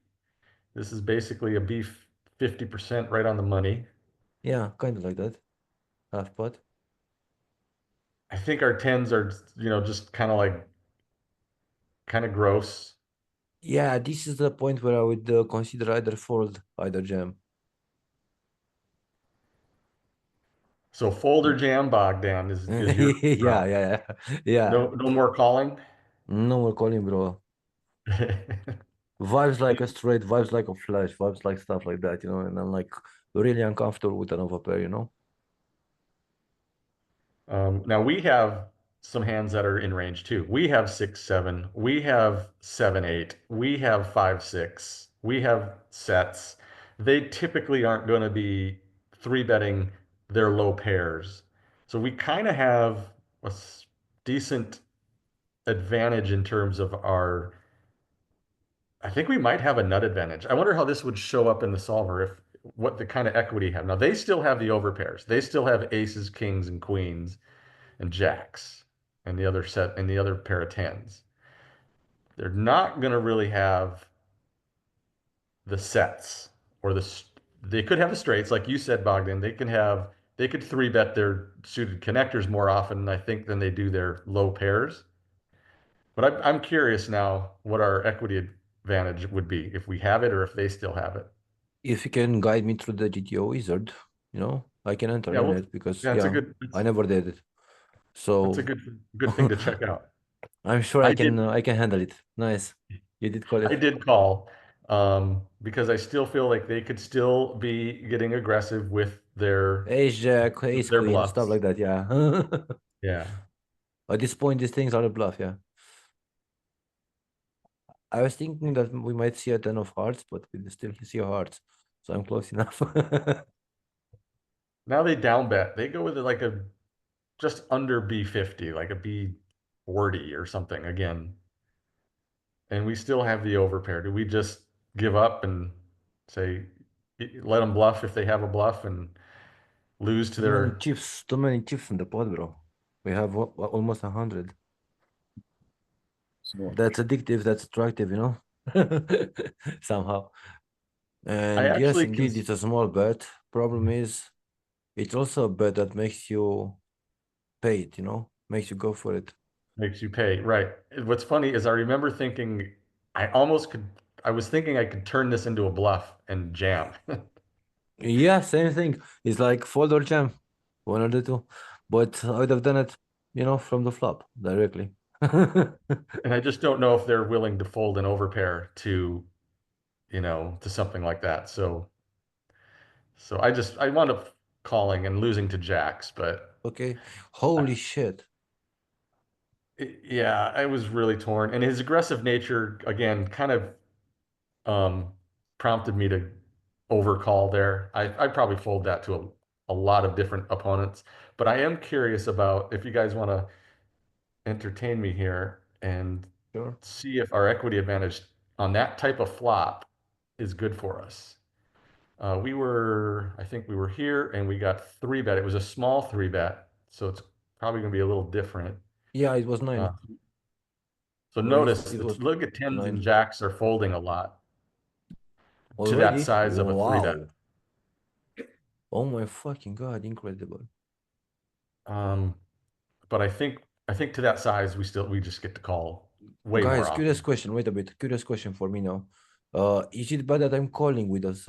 Speaker 6: This is basically a B50% right on the money.
Speaker 5: Yeah, kind of like that. Half pot.
Speaker 6: I think our tens are, just kind of gross.
Speaker 5: Yeah, this is the point where I would consider either fold, either jam.
Speaker 6: So folder jam Bogdan is your
Speaker 5: Yeah, yeah, yeah.
Speaker 6: no more calling.
Speaker 5: No more calling, bro. Vibes like a straight, vibes like a flash, vibes like stuff like that, and I'm like really uncomfortable with an overpair.
Speaker 6: Now we have some hands that are in range too. We have 6-7, we have 7-8, we have 5-6, we have sets. They typically aren't going to be 3-betting their low pairs. So we kind of have a decent advantage in terms of I think we might have a nut advantage. I wonder how this would show up in the solver if what the kind of equity have. Now they still have the overpairs. They still have aces, kings, and queens and jacks and the other pair of tens. They're not going to really have the sets or they could have the straights, like you said, Bogdan. They could 3-bet their suited connectors more often, I think, than they do their low pairs. But I'm curious now what our equity advantage would be if we have it or if they still have it.
Speaker 5: If you can guide me through the GTO wizard, I can enter in it because I never did it. So
Speaker 6: that's a good thing to check out.
Speaker 5: I'm sure I can handle it. Nice. You did call it.
Speaker 6: I did call because I still feel like they could still be getting aggressive with their
Speaker 5: Ace jack, ace queen,
Speaker 6: bluffs.
Speaker 5: stuff like that. Yeah.
Speaker 6: Yeah.
Speaker 5: At this point, these things are a bluff. Yeah. I was thinking that we might see a 10 of hearts, but we still see a hearts. So I'm close enough.
Speaker 6: Now they down bet. They go with like a just under B50, like a B40 or something again. And we still have the overpair. Do we just give up and say, let them bluff if they have a bluff and lose to their
Speaker 5: too many chips in the pot, bro. We have almost 100. That's addictive. That's attractive, somehow. And yes, indeed, it's a small bet. Problem is, it's also a bet that makes you pay it, makes you go for it.
Speaker 6: Makes you pay, right? What's funny is I remember thinking I was thinking I could turn this into a bluff and jam.
Speaker 5: Yeah, same thing. It's like fold or jam, one or the two. But I would have done it, from the flop directly.
Speaker 6: And I just don't know if they're willing to fold an overpair to, to something like that. So I wound up calling and losing to jacks, but
Speaker 2: Okay. Holy shit.
Speaker 6: yeah, I was really torn. And his aggressive nature again kind of um prompted me to overcall there. I probably fold that to a lot of different opponents, but I am curious about if you guys want to entertain me here and
Speaker 2: Sure.
Speaker 6: see if our equity advantage on that type of flop is good for us. I think we were here and we got three bet. It was a small three bet, so it's probably going to be a little different.
Speaker 2: Yeah, it was 9.
Speaker 6: Uh, so
Speaker 2: Raised,
Speaker 6: notice
Speaker 2: it
Speaker 6: that
Speaker 2: was
Speaker 6: look at tens
Speaker 2: 9
Speaker 6: and jacks are folding a lot to that
Speaker 2: already.
Speaker 6: size of a three bet.
Speaker 2: Wow. Oh my fucking god, incredible.
Speaker 6: Um, but I think to that size we just get to call way more
Speaker 2: Guys,
Speaker 6: often.
Speaker 2: curious question. Wait a bit. Curious question for me now. Is it bad that I'm calling with those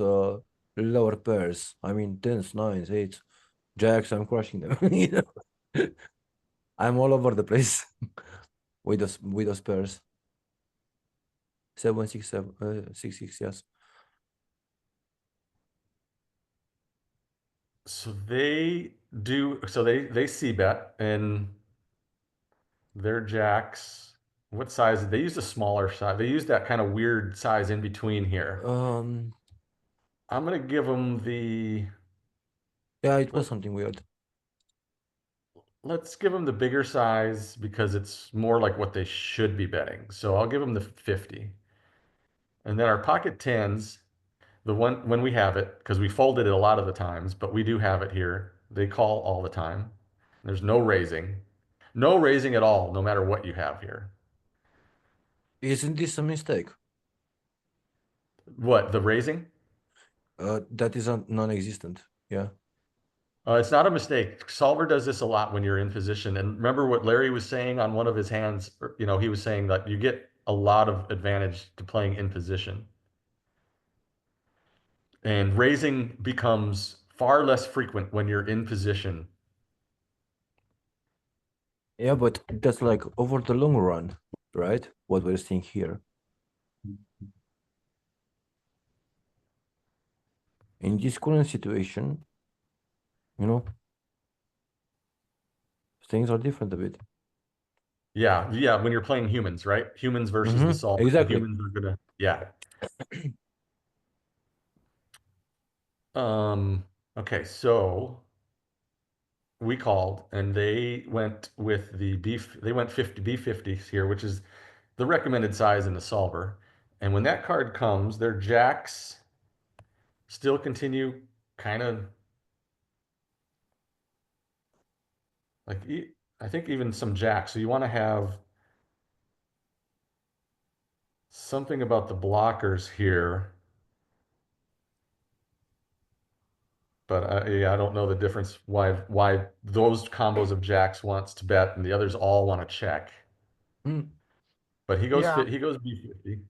Speaker 2: lower pairs? I mean, tens, nines, eights, jacks. I'm crushing them. You know, I'm all over the place with those pairs. 7, 6, 7, 6, 6. Yes.
Speaker 6: So they see bet and their jacks. What size? They use a smaller size. They use that kind of weird size in between here. I'm gonna give them
Speaker 2: Yeah, it was
Speaker 6: let,
Speaker 2: something weird.
Speaker 6: let's give them the bigger size because it's more like what they should be betting. So I'll give them the 50. And then our pocket tens, the one when we have it, because we folded it a lot of the times, but we do have it here. They call all the time. There's no raising. No raising at all, no matter what you have here.
Speaker 2: Isn't this a mistake?
Speaker 6: What, the raising?
Speaker 2: That is non-existent. Yeah.
Speaker 6: It's not a mistake. Solver does this a lot when you're in position. And remember what Larry was saying on one of his hands, he was saying that you get a lot of advantage to playing in position. And raising becomes far less frequent when you're in position.
Speaker 2: Yeah, but that's like over the long run, right? What we're seeing here. In this current situation, you know, things are different a bit.
Speaker 6: Yeah, yeah, when you're playing humans, right? Humans versus the solver. The
Speaker 2: Exactly.
Speaker 6: humans are gonna, yeah. Okay, so we called and they went with they went 50 B50s here, which is the recommended size in the solver. And when that card comes, their jacks still continue kind of like I think even some jacks. So you want to have something about the blockers here. But yeah, I don't know the difference why those combos of jacks wants to bet and the others all want to check. But he goes
Speaker 3: Yeah.
Speaker 6: he goes B50.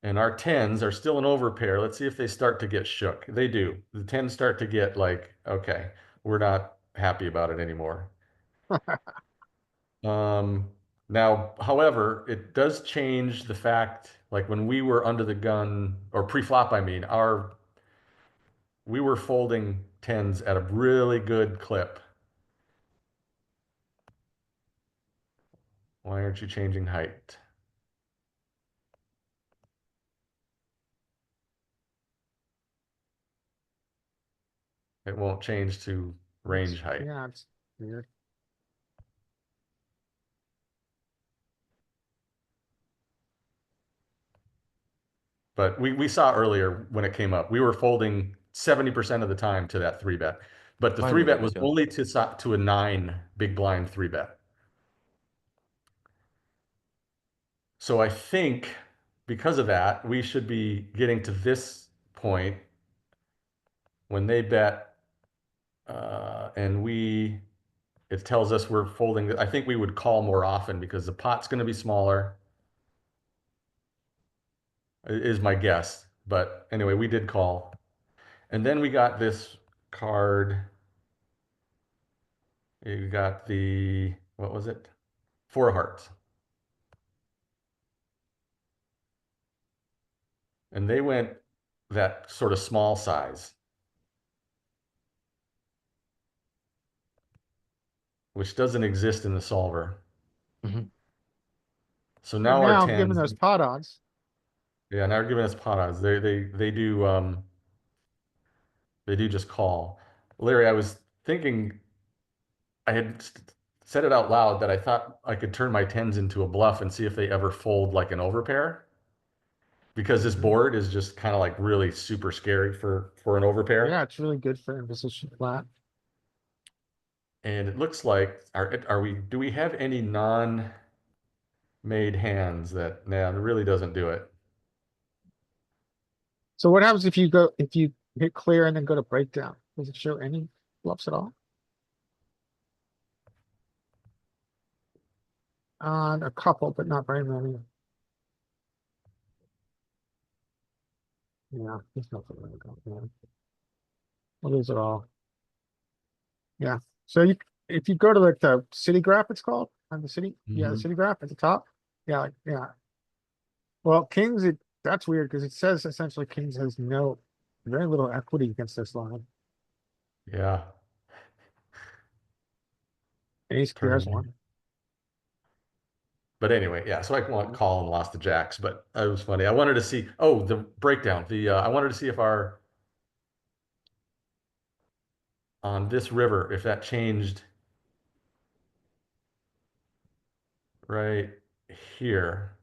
Speaker 6: And our tens are still an overpair. Let's see if they start to get shook. They do. The tens start to get like, okay, we're not happy about it anymore. Now, however, it does change the fact, like when we were under the gun or pre-flop, I mean, we were folding tens at a really good clip. Why aren't you changing height? It won't change to range height.
Speaker 3: Yeah, it's weird.
Speaker 6: But we saw earlier when it came up, we were folding 70% of the time to that three bet. But the
Speaker 2: I
Speaker 6: three bet
Speaker 2: believe
Speaker 6: was
Speaker 2: it, yeah.
Speaker 6: only to a 9 big blind three bet. So I think because of that, we should be getting to this point when they bet and it tells us we're folding. I think we would call more often because the pot's going to be smaller, is my guess. But anyway, we did call. And then we got this card. You got what was it? 4 of hearts. And they went that sort of small size, which doesn't exist in the solver.
Speaker 5: Mhm.
Speaker 6: So
Speaker 3: But
Speaker 6: now our
Speaker 3: now, given
Speaker 6: tens,
Speaker 3: those pot odds,
Speaker 6: yeah, now they're giving us pot odds. They do just call. Larry, I was thinking I had said it out loud that I thought I could turn my tens into a bluff and see if they ever fold like an overpair. Because this board is just kind of like really super scary for an overpair.
Speaker 3: yeah, it's really good for imposition flat.
Speaker 6: And it looks like do we have any non-made hands that nah, it really doesn't do it.
Speaker 3: So what happens if you hit clear and then go to breakdown? Does it show any bluffs at all? A couple, but not very many. Yeah, there's nothing really going on. Well, those are all. Yeah, so if you go to like the city graph, it's called on the city, yeah, the
Speaker 6: Mhm.
Speaker 3: city graph at the top. Yeah, yeah. Well, kings, that's weird because it says essentially kings has very little equity against this line.
Speaker 6: Yeah.
Speaker 3: Ace clear has
Speaker 6: Turn.
Speaker 3: one.
Speaker 6: But anyway, yeah, so I want call and lost the jacks, but it was funny. I wanted to see, oh, the breakdown. I wanted to see if on this river, if that changed right here,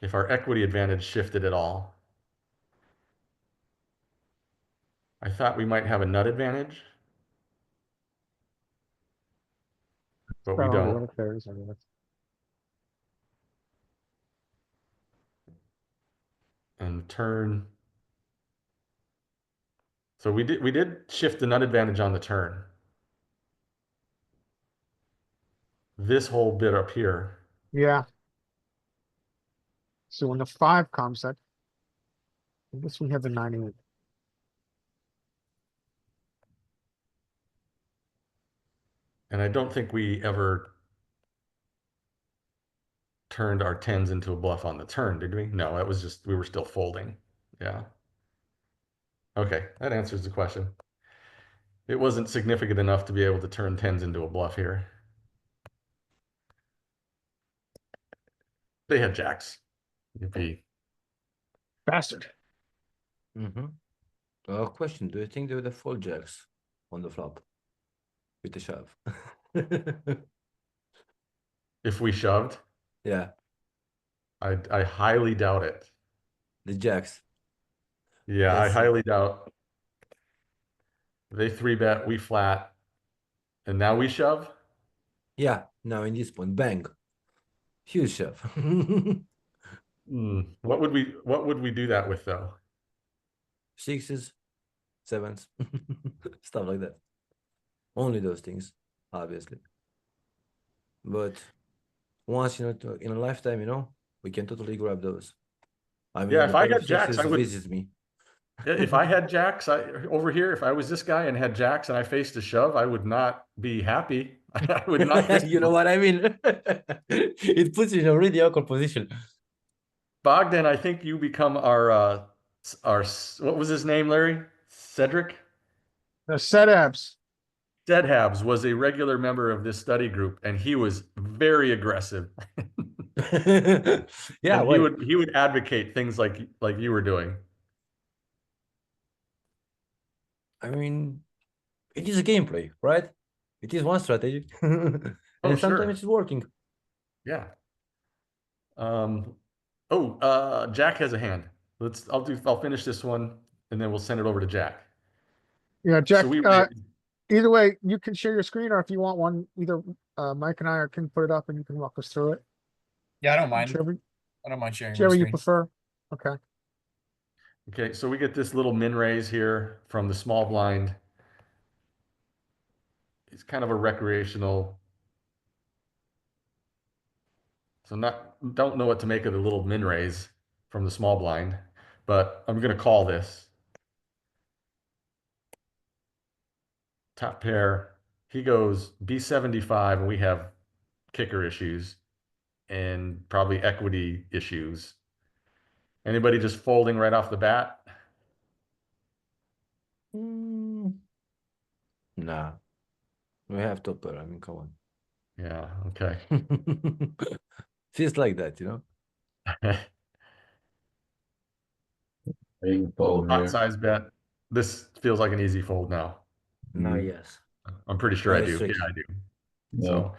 Speaker 6: if our equity advantage shifted at all. I thought we might have a nut advantage, but we
Speaker 3: Oh, the
Speaker 6: don't.
Speaker 3: other pairs, I guess.
Speaker 6: And turn. So we did shift the nut advantage on the turn. This whole bit up here.
Speaker 3: Yeah. So when the 5 comes, I guess we have the 98.
Speaker 6: And I don't think we ever turned our tens into a bluff on the turn, did we? No, that was just, we were still folding. Yeah. Okay, that answers the question. It wasn't significant enough to be able to turn tens into a bluff here. They had jacks. Yippee.
Speaker 3: Bastard.
Speaker 5: Question: do you think they would have fold jacks on the flop with the shove?
Speaker 6: If we shoved,
Speaker 5: Yeah,
Speaker 6: I highly doubt it.
Speaker 5: the jacks.
Speaker 6: Yeah, I
Speaker 5: Let's see.
Speaker 6: highly doubt. They 3-bet, we flat, and now we shove?
Speaker 5: Yeah, now in this point, bang, huge shove.
Speaker 6: What would we do that with though?
Speaker 5: Sixes, sevens, stuff like that. Only those things, obviously. But once in a lifetime, we can totally grab those. I mean,
Speaker 6: Yeah,
Speaker 5: when
Speaker 6: if
Speaker 5: the
Speaker 6: I
Speaker 5: pair of
Speaker 6: had jacks,
Speaker 5: sixes
Speaker 6: I would.
Speaker 5: visits me.
Speaker 6: Yeah, if I had jacks over here, if I was this guy and had jacks and I faced a shove, I would not be happy. I would not risk
Speaker 5: You know
Speaker 6: them.
Speaker 5: what I mean? It puts you in a really awkward position.
Speaker 6: Bogdan, I think you become our what was his name, Larry? Cedric?
Speaker 3: The set abs.
Speaker 6: Deadhabs was a regular member of this study group, and he was very aggressive.
Speaker 5: Yeah,
Speaker 6: And
Speaker 5: well,
Speaker 6: he would advocate things like you were doing.
Speaker 5: I mean, it is a gameplay, right? It is one strategy.
Speaker 6: Oh,
Speaker 5: And sometimes
Speaker 6: sure.
Speaker 5: it's working.
Speaker 6: Yeah. Jack has a hand. I'll finish this one and then we'll send it over to Jack.
Speaker 3: Yeah, Jack,
Speaker 6: So we
Speaker 3: either way, you can share your screen, or if you want one, either Mike and I can put it up and you can walk us through it.
Speaker 9: Yeah, I don't mind.
Speaker 3: Whichever,
Speaker 9: I don't mind sharing my
Speaker 3: whichever you
Speaker 9: screen.
Speaker 3: prefer. Okay.
Speaker 6: Okay, so we get this little min raise here from the small blind. It's kind of a recreational. So don't know what to make of the little min raise from the small blind, but I'm gonna call this. Top pair. He goes B75 and we have kicker issues and probably equity issues. Anybody just folding right off the bat?
Speaker 5: Nah, we have topper. I mean, come on.
Speaker 6: Yeah, okay.
Speaker 5: Feels like that, you know.
Speaker 8: Big
Speaker 6: Little
Speaker 8: fold
Speaker 6: pot
Speaker 8: here.
Speaker 6: size bet. This feels like an easy fold now.
Speaker 5: Now,
Speaker 8: Mm.
Speaker 5: yes.
Speaker 6: I'm pretty sure I
Speaker 5: Very
Speaker 6: do.
Speaker 5: tricky.
Speaker 6: Yeah, I do.
Speaker 8: Yeah.
Speaker 6: So,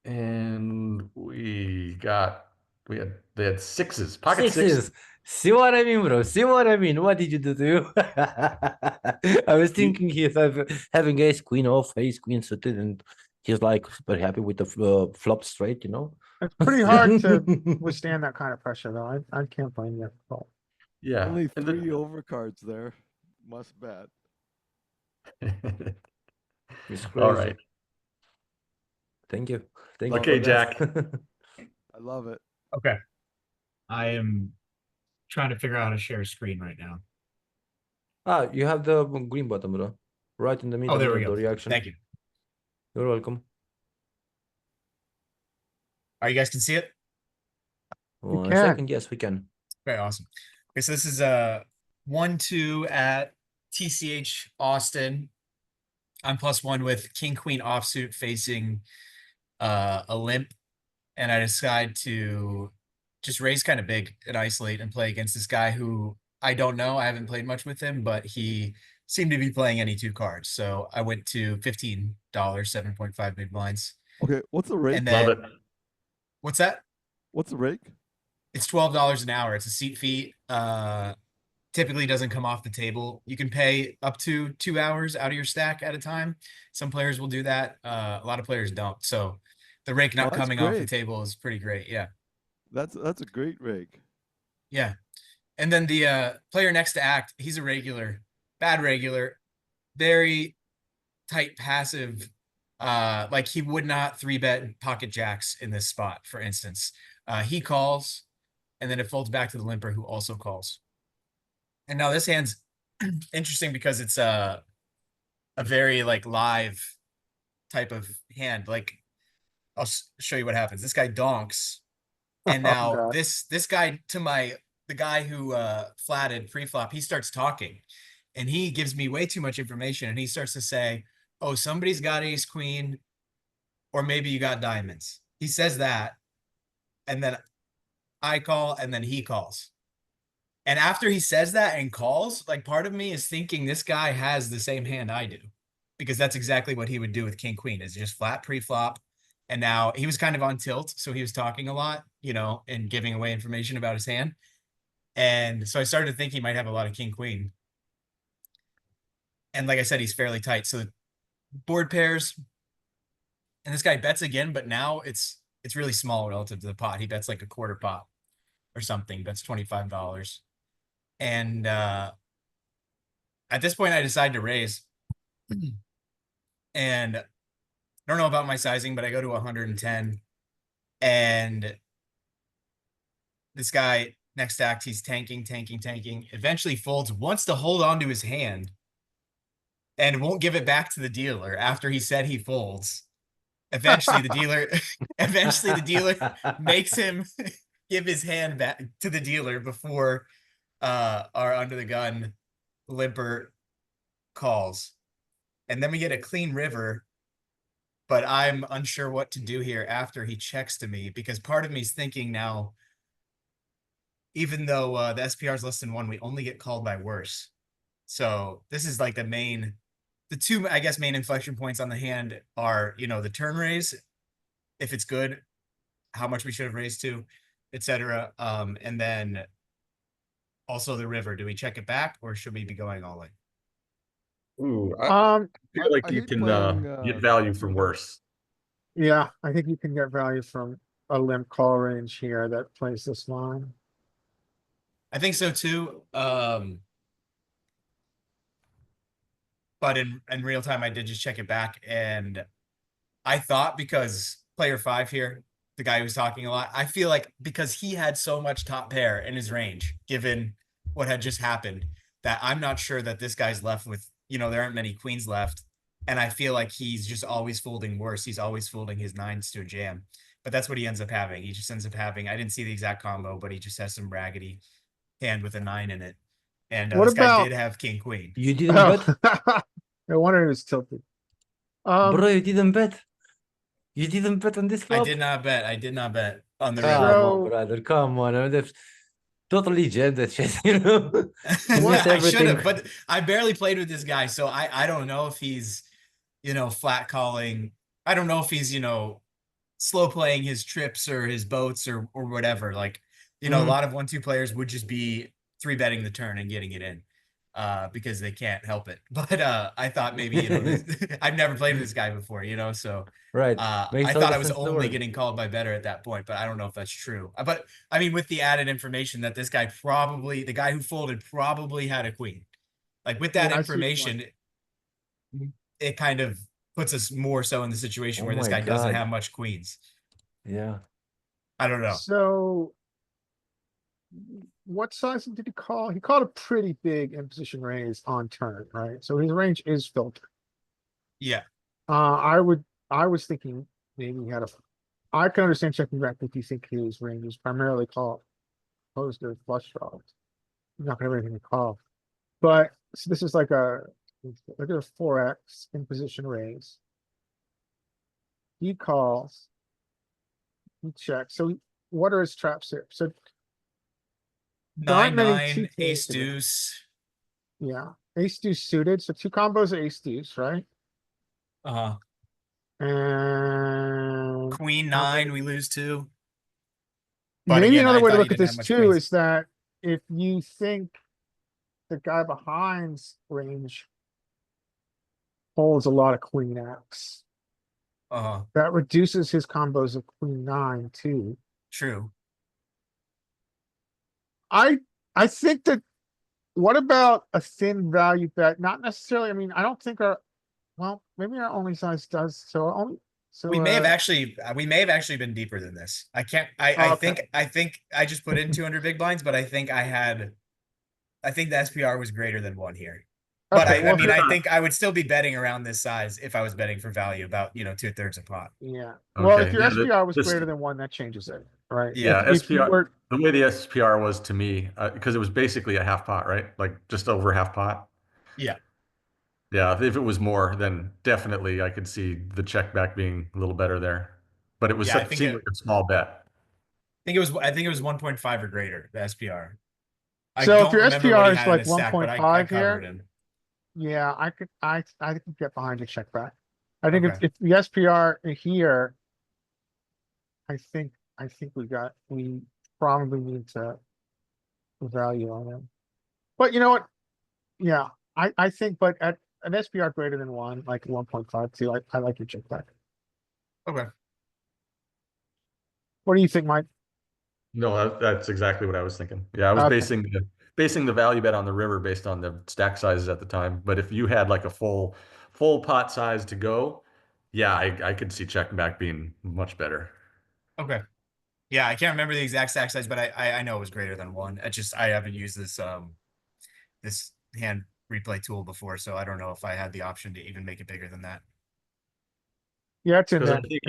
Speaker 6: and they had sixes, pocket
Speaker 5: Sixes. See what I mean, bro? See what I mean? What did you do to you? I was thinking he's having ace queen off, ace queen suited, and he's like super happy with the flop straight, you know.
Speaker 3: It's pretty hard to withstand that kind of pressure, though. I can't blame you at all.
Speaker 6: Yeah.
Speaker 4: Only
Speaker 6: and
Speaker 4: 3 overcards there. Must bet.
Speaker 5: It's crazy.
Speaker 6: All right.
Speaker 5: Thank you. Thank you.
Speaker 6: Okay,
Speaker 5: for that.
Speaker 6: Jack.
Speaker 4: I love it.
Speaker 9: Okay. I am trying to figure out how to share a screen right now.
Speaker 5: You have the green button, bro. Right in the middle
Speaker 9: Oh, there we
Speaker 5: of
Speaker 9: go.
Speaker 5: the reaction.
Speaker 9: Thank you.
Speaker 5: You're welcome.
Speaker 9: Are you guys can see it?
Speaker 5: One
Speaker 3: can.
Speaker 5: second. Yes, we can.
Speaker 9: Very awesome. Okay, so this is 1-2 at TCH Austin. I'm +1 with King Queen offsuit facing a limp, and I decide to just raise kind of big and isolate and play against this guy who I don't know. I haven't played much with him, but he seemed to be playing any 2 cards. So I went to $15, 7.5 big blinds.
Speaker 4: Okay, what's the rate?
Speaker 9: And
Speaker 6: Love
Speaker 9: then
Speaker 6: it.
Speaker 9: what's that?
Speaker 4: What's the rate?
Speaker 9: It's $12 an hour. It's a seat fee. Typically doesn't come off the table. You can pay up to 2 hours out of your stack at a time. Some players will do that. A lot of players don't. So the rake not
Speaker 4: that's
Speaker 9: coming off the
Speaker 4: great.
Speaker 9: table is pretty great. Yeah.
Speaker 4: That's a great rake.
Speaker 9: Yeah. And then the player next to act, he's a regular, bad regular, very tight passive. Like he would not 3-bet pocket jacks in this spot, for instance. He calls, and then it folds back to the limper who also calls. And now this hand's interesting because it's a very like live type of hand. Like I'll show you what happens. This guy donks, and now
Speaker 3: God.
Speaker 9: this guy to the guy who flatted pre-flop, he starts talking, and he gives me way too much information, and he starts to say, "Oh, somebody's got ace queen, or maybe you got diamonds." He says that, and then I call, and then he calls. And after he says that and calls, like part of me is thinking this guy has the same hand I do, because that's exactly what he would do with king queen, is just flat pre-flop. And now he was kind of on tilt, so he was talking a lot, you know, and giving away information about his hand. And so I started to think he might have a lot of king queen. And like I said, he's fairly tight. So board pairs, and this guy bets again, but now it's really small relative to the pot. He bets like a quarter pot or something. Bets $25. And at this point, I decided to raise. And I don't know about my sizing, but I go to 110. And this guy next act, he's tanking. Eventually folds, wants to hold on to his hand, and won't give it back to the dealer after he said he folds. Eventually, the dealer makes him give his hand back to the dealer before our under the gun limper calls. And then we get a clean river, but I'm unsure what to do here after he checks to me, because part of me is thinking now, even though the SPR is less than 1, we only get called by worse. So this is like the two, I guess, main inflection points on the hand are, you know, the turn raise, if it's good, how much we should have raised to, etc. And then also the river. Do we check it back, or should we be going all in?
Speaker 6: Ooh, I feel like
Speaker 4: I
Speaker 6: you
Speaker 4: hate
Speaker 6: can
Speaker 4: playing,
Speaker 6: get value from worse.
Speaker 3: Yeah, I think you can get value from a limp call range here that plays this line.
Speaker 9: I think so too. But in real time, I did just check it back, and I thought, because player 5 here, the guy who was talking a lot, I feel like because he had so much top pair in his range, given what had just happened, that I'm not sure that this guy's left with, you know, there aren't many queens left. And I feel like he's just always folding worse. He's always folding his nines to a jam. But that's what he ends up having. He just ends up having, I didn't see the exact combo, but he just has some raggedy hand with a 9 in it. And
Speaker 3: What
Speaker 9: this guy
Speaker 3: about-
Speaker 9: did have king queen.
Speaker 5: You didn't bet,
Speaker 3: No wonder it was tilted.
Speaker 5: bro. You didn't bet. You didn't bet on this
Speaker 9: I
Speaker 5: flop.
Speaker 9: did not bet. I did not bet on the
Speaker 5: Come
Speaker 9: river.
Speaker 5: on,
Speaker 3: So-
Speaker 5: brother. Come on. I mean, that's totally jammed that shit. You know. You missed
Speaker 9: I should have,
Speaker 5: everything.
Speaker 9: but I barely played with this guy, so I don't know if he's, flat calling. I don't know if he's, slow playing his trips or his boats or whatever. Like, a lot of 1-2 players would just be 3-betting the turn and getting it in. Because they can't help it. But I thought maybe, I've never played with this guy before, so
Speaker 5: Right.
Speaker 9: I
Speaker 5: Makes all
Speaker 9: thought
Speaker 5: the
Speaker 9: I was
Speaker 5: sense in the
Speaker 9: only
Speaker 5: world.
Speaker 9: getting called by better at that point, but I don't know if that's true. But I mean, with the added information that this guy probably, the guy who folded probably had a queen. Like with that
Speaker 3: Yeah, I see your
Speaker 9: information, it kind of puts us more so in the situation
Speaker 5: Oh
Speaker 9: where this
Speaker 5: my
Speaker 9: guy doesn't
Speaker 5: God.
Speaker 9: have much queens.
Speaker 5: Yeah.
Speaker 9: I don't know.
Speaker 3: So what size did he call? He called a pretty big imposition raise on turn, right? So his range is filtered.
Speaker 9: Yeah.
Speaker 3: I was thinking maybe he had I can understand checking back if you think his range is primarily called opposed to flush draws. You're not gonna have anything to call. But so this is like look at a 4x in position raise. He calls. He checks. So what are his traps here? So there aren't many
Speaker 9: 9-9,
Speaker 3: 2Ks
Speaker 9: ace
Speaker 3: in it.
Speaker 9: deuce.
Speaker 3: Yeah, ace deuce suited. So 2 combos of ace deuce, right?
Speaker 9: Uh-huh.
Speaker 3: And
Speaker 9: Queen 9, we lose 2. But
Speaker 3: maybe
Speaker 9: again,
Speaker 3: another
Speaker 9: I
Speaker 3: way to
Speaker 9: thought he
Speaker 3: look at
Speaker 9: didn't have
Speaker 3: this
Speaker 9: much
Speaker 3: too
Speaker 9: queens.
Speaker 3: is that if you think the guy behind's range holds a lot of queen X,
Speaker 9: Uh-huh.
Speaker 3: that reduces his combos of queen 9 too.
Speaker 9: True.
Speaker 3: I think that what about a thin value bet? Not necessarily. I mean, I don't think maybe our only size does so.
Speaker 9: We may have actually been deeper than this. I can't.
Speaker 3: Okay.
Speaker 9: I think I just put in 200 big blinds, but I think the SPR was greater than 1 here. But
Speaker 3: Okay,
Speaker 9: I
Speaker 3: well,
Speaker 9: mean,
Speaker 3: if
Speaker 9: I think I would still be betting around this size if I was betting for value, about 2/3 a pot.
Speaker 3: yeah. Well, if
Speaker 6: Okay,
Speaker 3: your
Speaker 6: yeah,
Speaker 3: SPR was
Speaker 6: this-
Speaker 3: greater than 1, that changes it, right?
Speaker 9: Yeah,
Speaker 3: If you
Speaker 6: SPR.
Speaker 3: were,
Speaker 6: The way the SPR was to me, because it was basically a half pot, right? Like just over half pot.
Speaker 9: Yeah.
Speaker 6: Yeah, if it was more, then definitely I could see the check back being a little better there. But it was
Speaker 9: Yeah, I think
Speaker 6: seemed like a small bet.
Speaker 9: I think it was 1.5 or greater, the SPR. I
Speaker 3: So if
Speaker 9: don't
Speaker 3: your
Speaker 9: remember
Speaker 3: SPR
Speaker 9: what he
Speaker 3: is
Speaker 9: had in
Speaker 3: like
Speaker 9: his stack, but I
Speaker 3: 1.5
Speaker 9: covered
Speaker 3: here,
Speaker 9: him.
Speaker 3: yeah, I could get behind a check back. I think
Speaker 9: Okay.
Speaker 3: if the SPR here, I think we probably need to value on him. But you know what? Yeah, I think, but at an SPR greater than 1, like 1.52, I like your check back.
Speaker 9: Okay.
Speaker 6: Oh,
Speaker 3: What do you think, Mike?
Speaker 6: No, that's exactly what I was thinking. Yeah, I was
Speaker 3: Okay.
Speaker 6: basing the value bet on the river based on the stack sizes at the time. But if you had like a full pot size to go, yeah, I could see checking back being much better.
Speaker 9: Okay. Yeah, I can't remember the exact stack size, but I know it was greater than 1. I haven't used this hand replay tool before, so I don't know if I had the option to even make it bigger than that.
Speaker 3: Yeah, it's in
Speaker 6: Because I
Speaker 3: there.
Speaker 6: think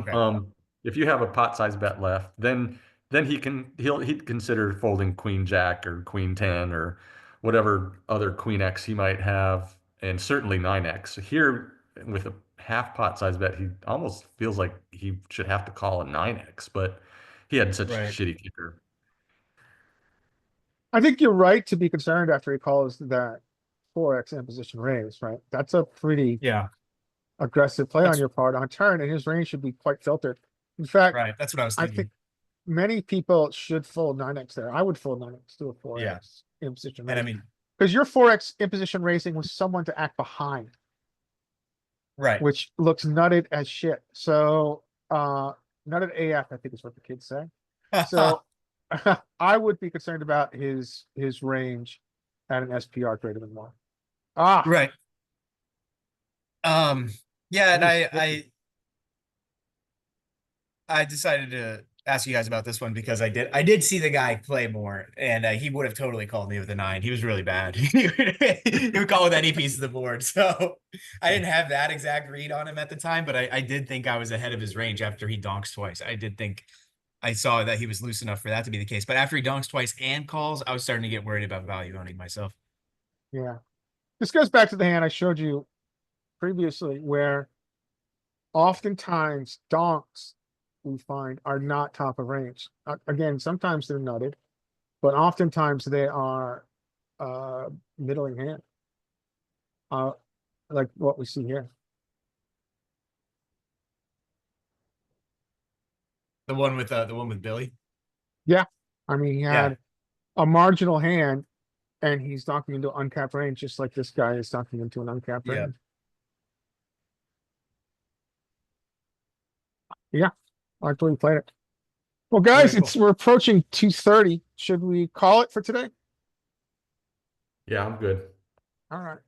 Speaker 9: Okay.
Speaker 6: if you have a pot size bet left, then he'd consider folding queen jack or queen 10 or whatever other queen X he might have, and certainly 9X. Here with a half pot size bet, he almost feels like he should have to call a 9X, but he had such a
Speaker 9: Right.
Speaker 6: shitty kicker.
Speaker 3: I think you're right to be concerned after he calls that 4x imposition raise, right? That's a pretty
Speaker 9: Yeah.
Speaker 3: aggressive play on
Speaker 9: That's-
Speaker 3: your part on turn, and his range should be quite filtered. In fact,
Speaker 9: Right. That's what I was
Speaker 3: I
Speaker 9: thinking.
Speaker 3: think many people should fold 9x there. I would fold 9x to a 4x imposition
Speaker 9: And I
Speaker 3: raise.
Speaker 9: mean,
Speaker 3: Because your 4x imposition raising was someone to act behind,
Speaker 9: right.
Speaker 3: which looks nutted as shit. So, nutted AF, I think is what the kids say. So I would be concerned about his range at an SPR greater than 1. Ah,
Speaker 9: Right. Yeah, and
Speaker 3: That is
Speaker 9: I decided ask you guys about this one because I did see the guy play more, and he would have totally called me with a 9. He was really bad. He would call with any piece of the board. So I didn't have that exact read on him at the time, but I did think I was ahead of his range after he donks twice. I did think I saw that he was loose enough for that to be the case. But after he donks twice and calls, I was starting to get worried about value owning myself.
Speaker 3: Yeah. This goes back to the hand I showed you previously, where oftentimes donks we find are not top of range. Again, sometimes they're nutted, but oftentimes they are middling hand. Like what we see here.
Speaker 9: The one with Billy.
Speaker 3: Yeah. I mean, he
Speaker 9: Yeah.
Speaker 3: had a marginal hand and he's knocking into uncapped range, just like this guy is knocking into an uncapped
Speaker 9: Yeah.
Speaker 3: range. Yeah, I like the way you played it. Well, guys,
Speaker 9: Very cool.
Speaker 3: we're approaching 2:30. Should we call it for today?
Speaker 6: Yeah, I'm good.
Speaker 3: All right.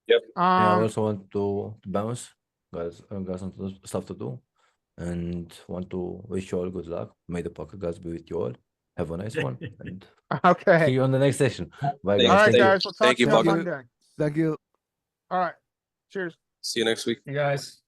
Speaker 7: Yep.
Speaker 5: I
Speaker 3: Um,
Speaker 5: also want to bounce, guys. Got some stuff to do, and want to wish you all good luck. May the poker gods be with you all. Have a nice one, and see
Speaker 3: okay.
Speaker 5: you on the next session. Bye,
Speaker 7: Thank
Speaker 3: All
Speaker 5: guys.
Speaker 3: right,
Speaker 5: Thank you.
Speaker 3: guys. We'll talk
Speaker 7: Thank
Speaker 3: to
Speaker 7: you,
Speaker 3: you on
Speaker 7: Pocket.
Speaker 3: Monday.
Speaker 4: Thank you.
Speaker 3: All right. Cheers.
Speaker 7: See you next week.
Speaker 9: You guys.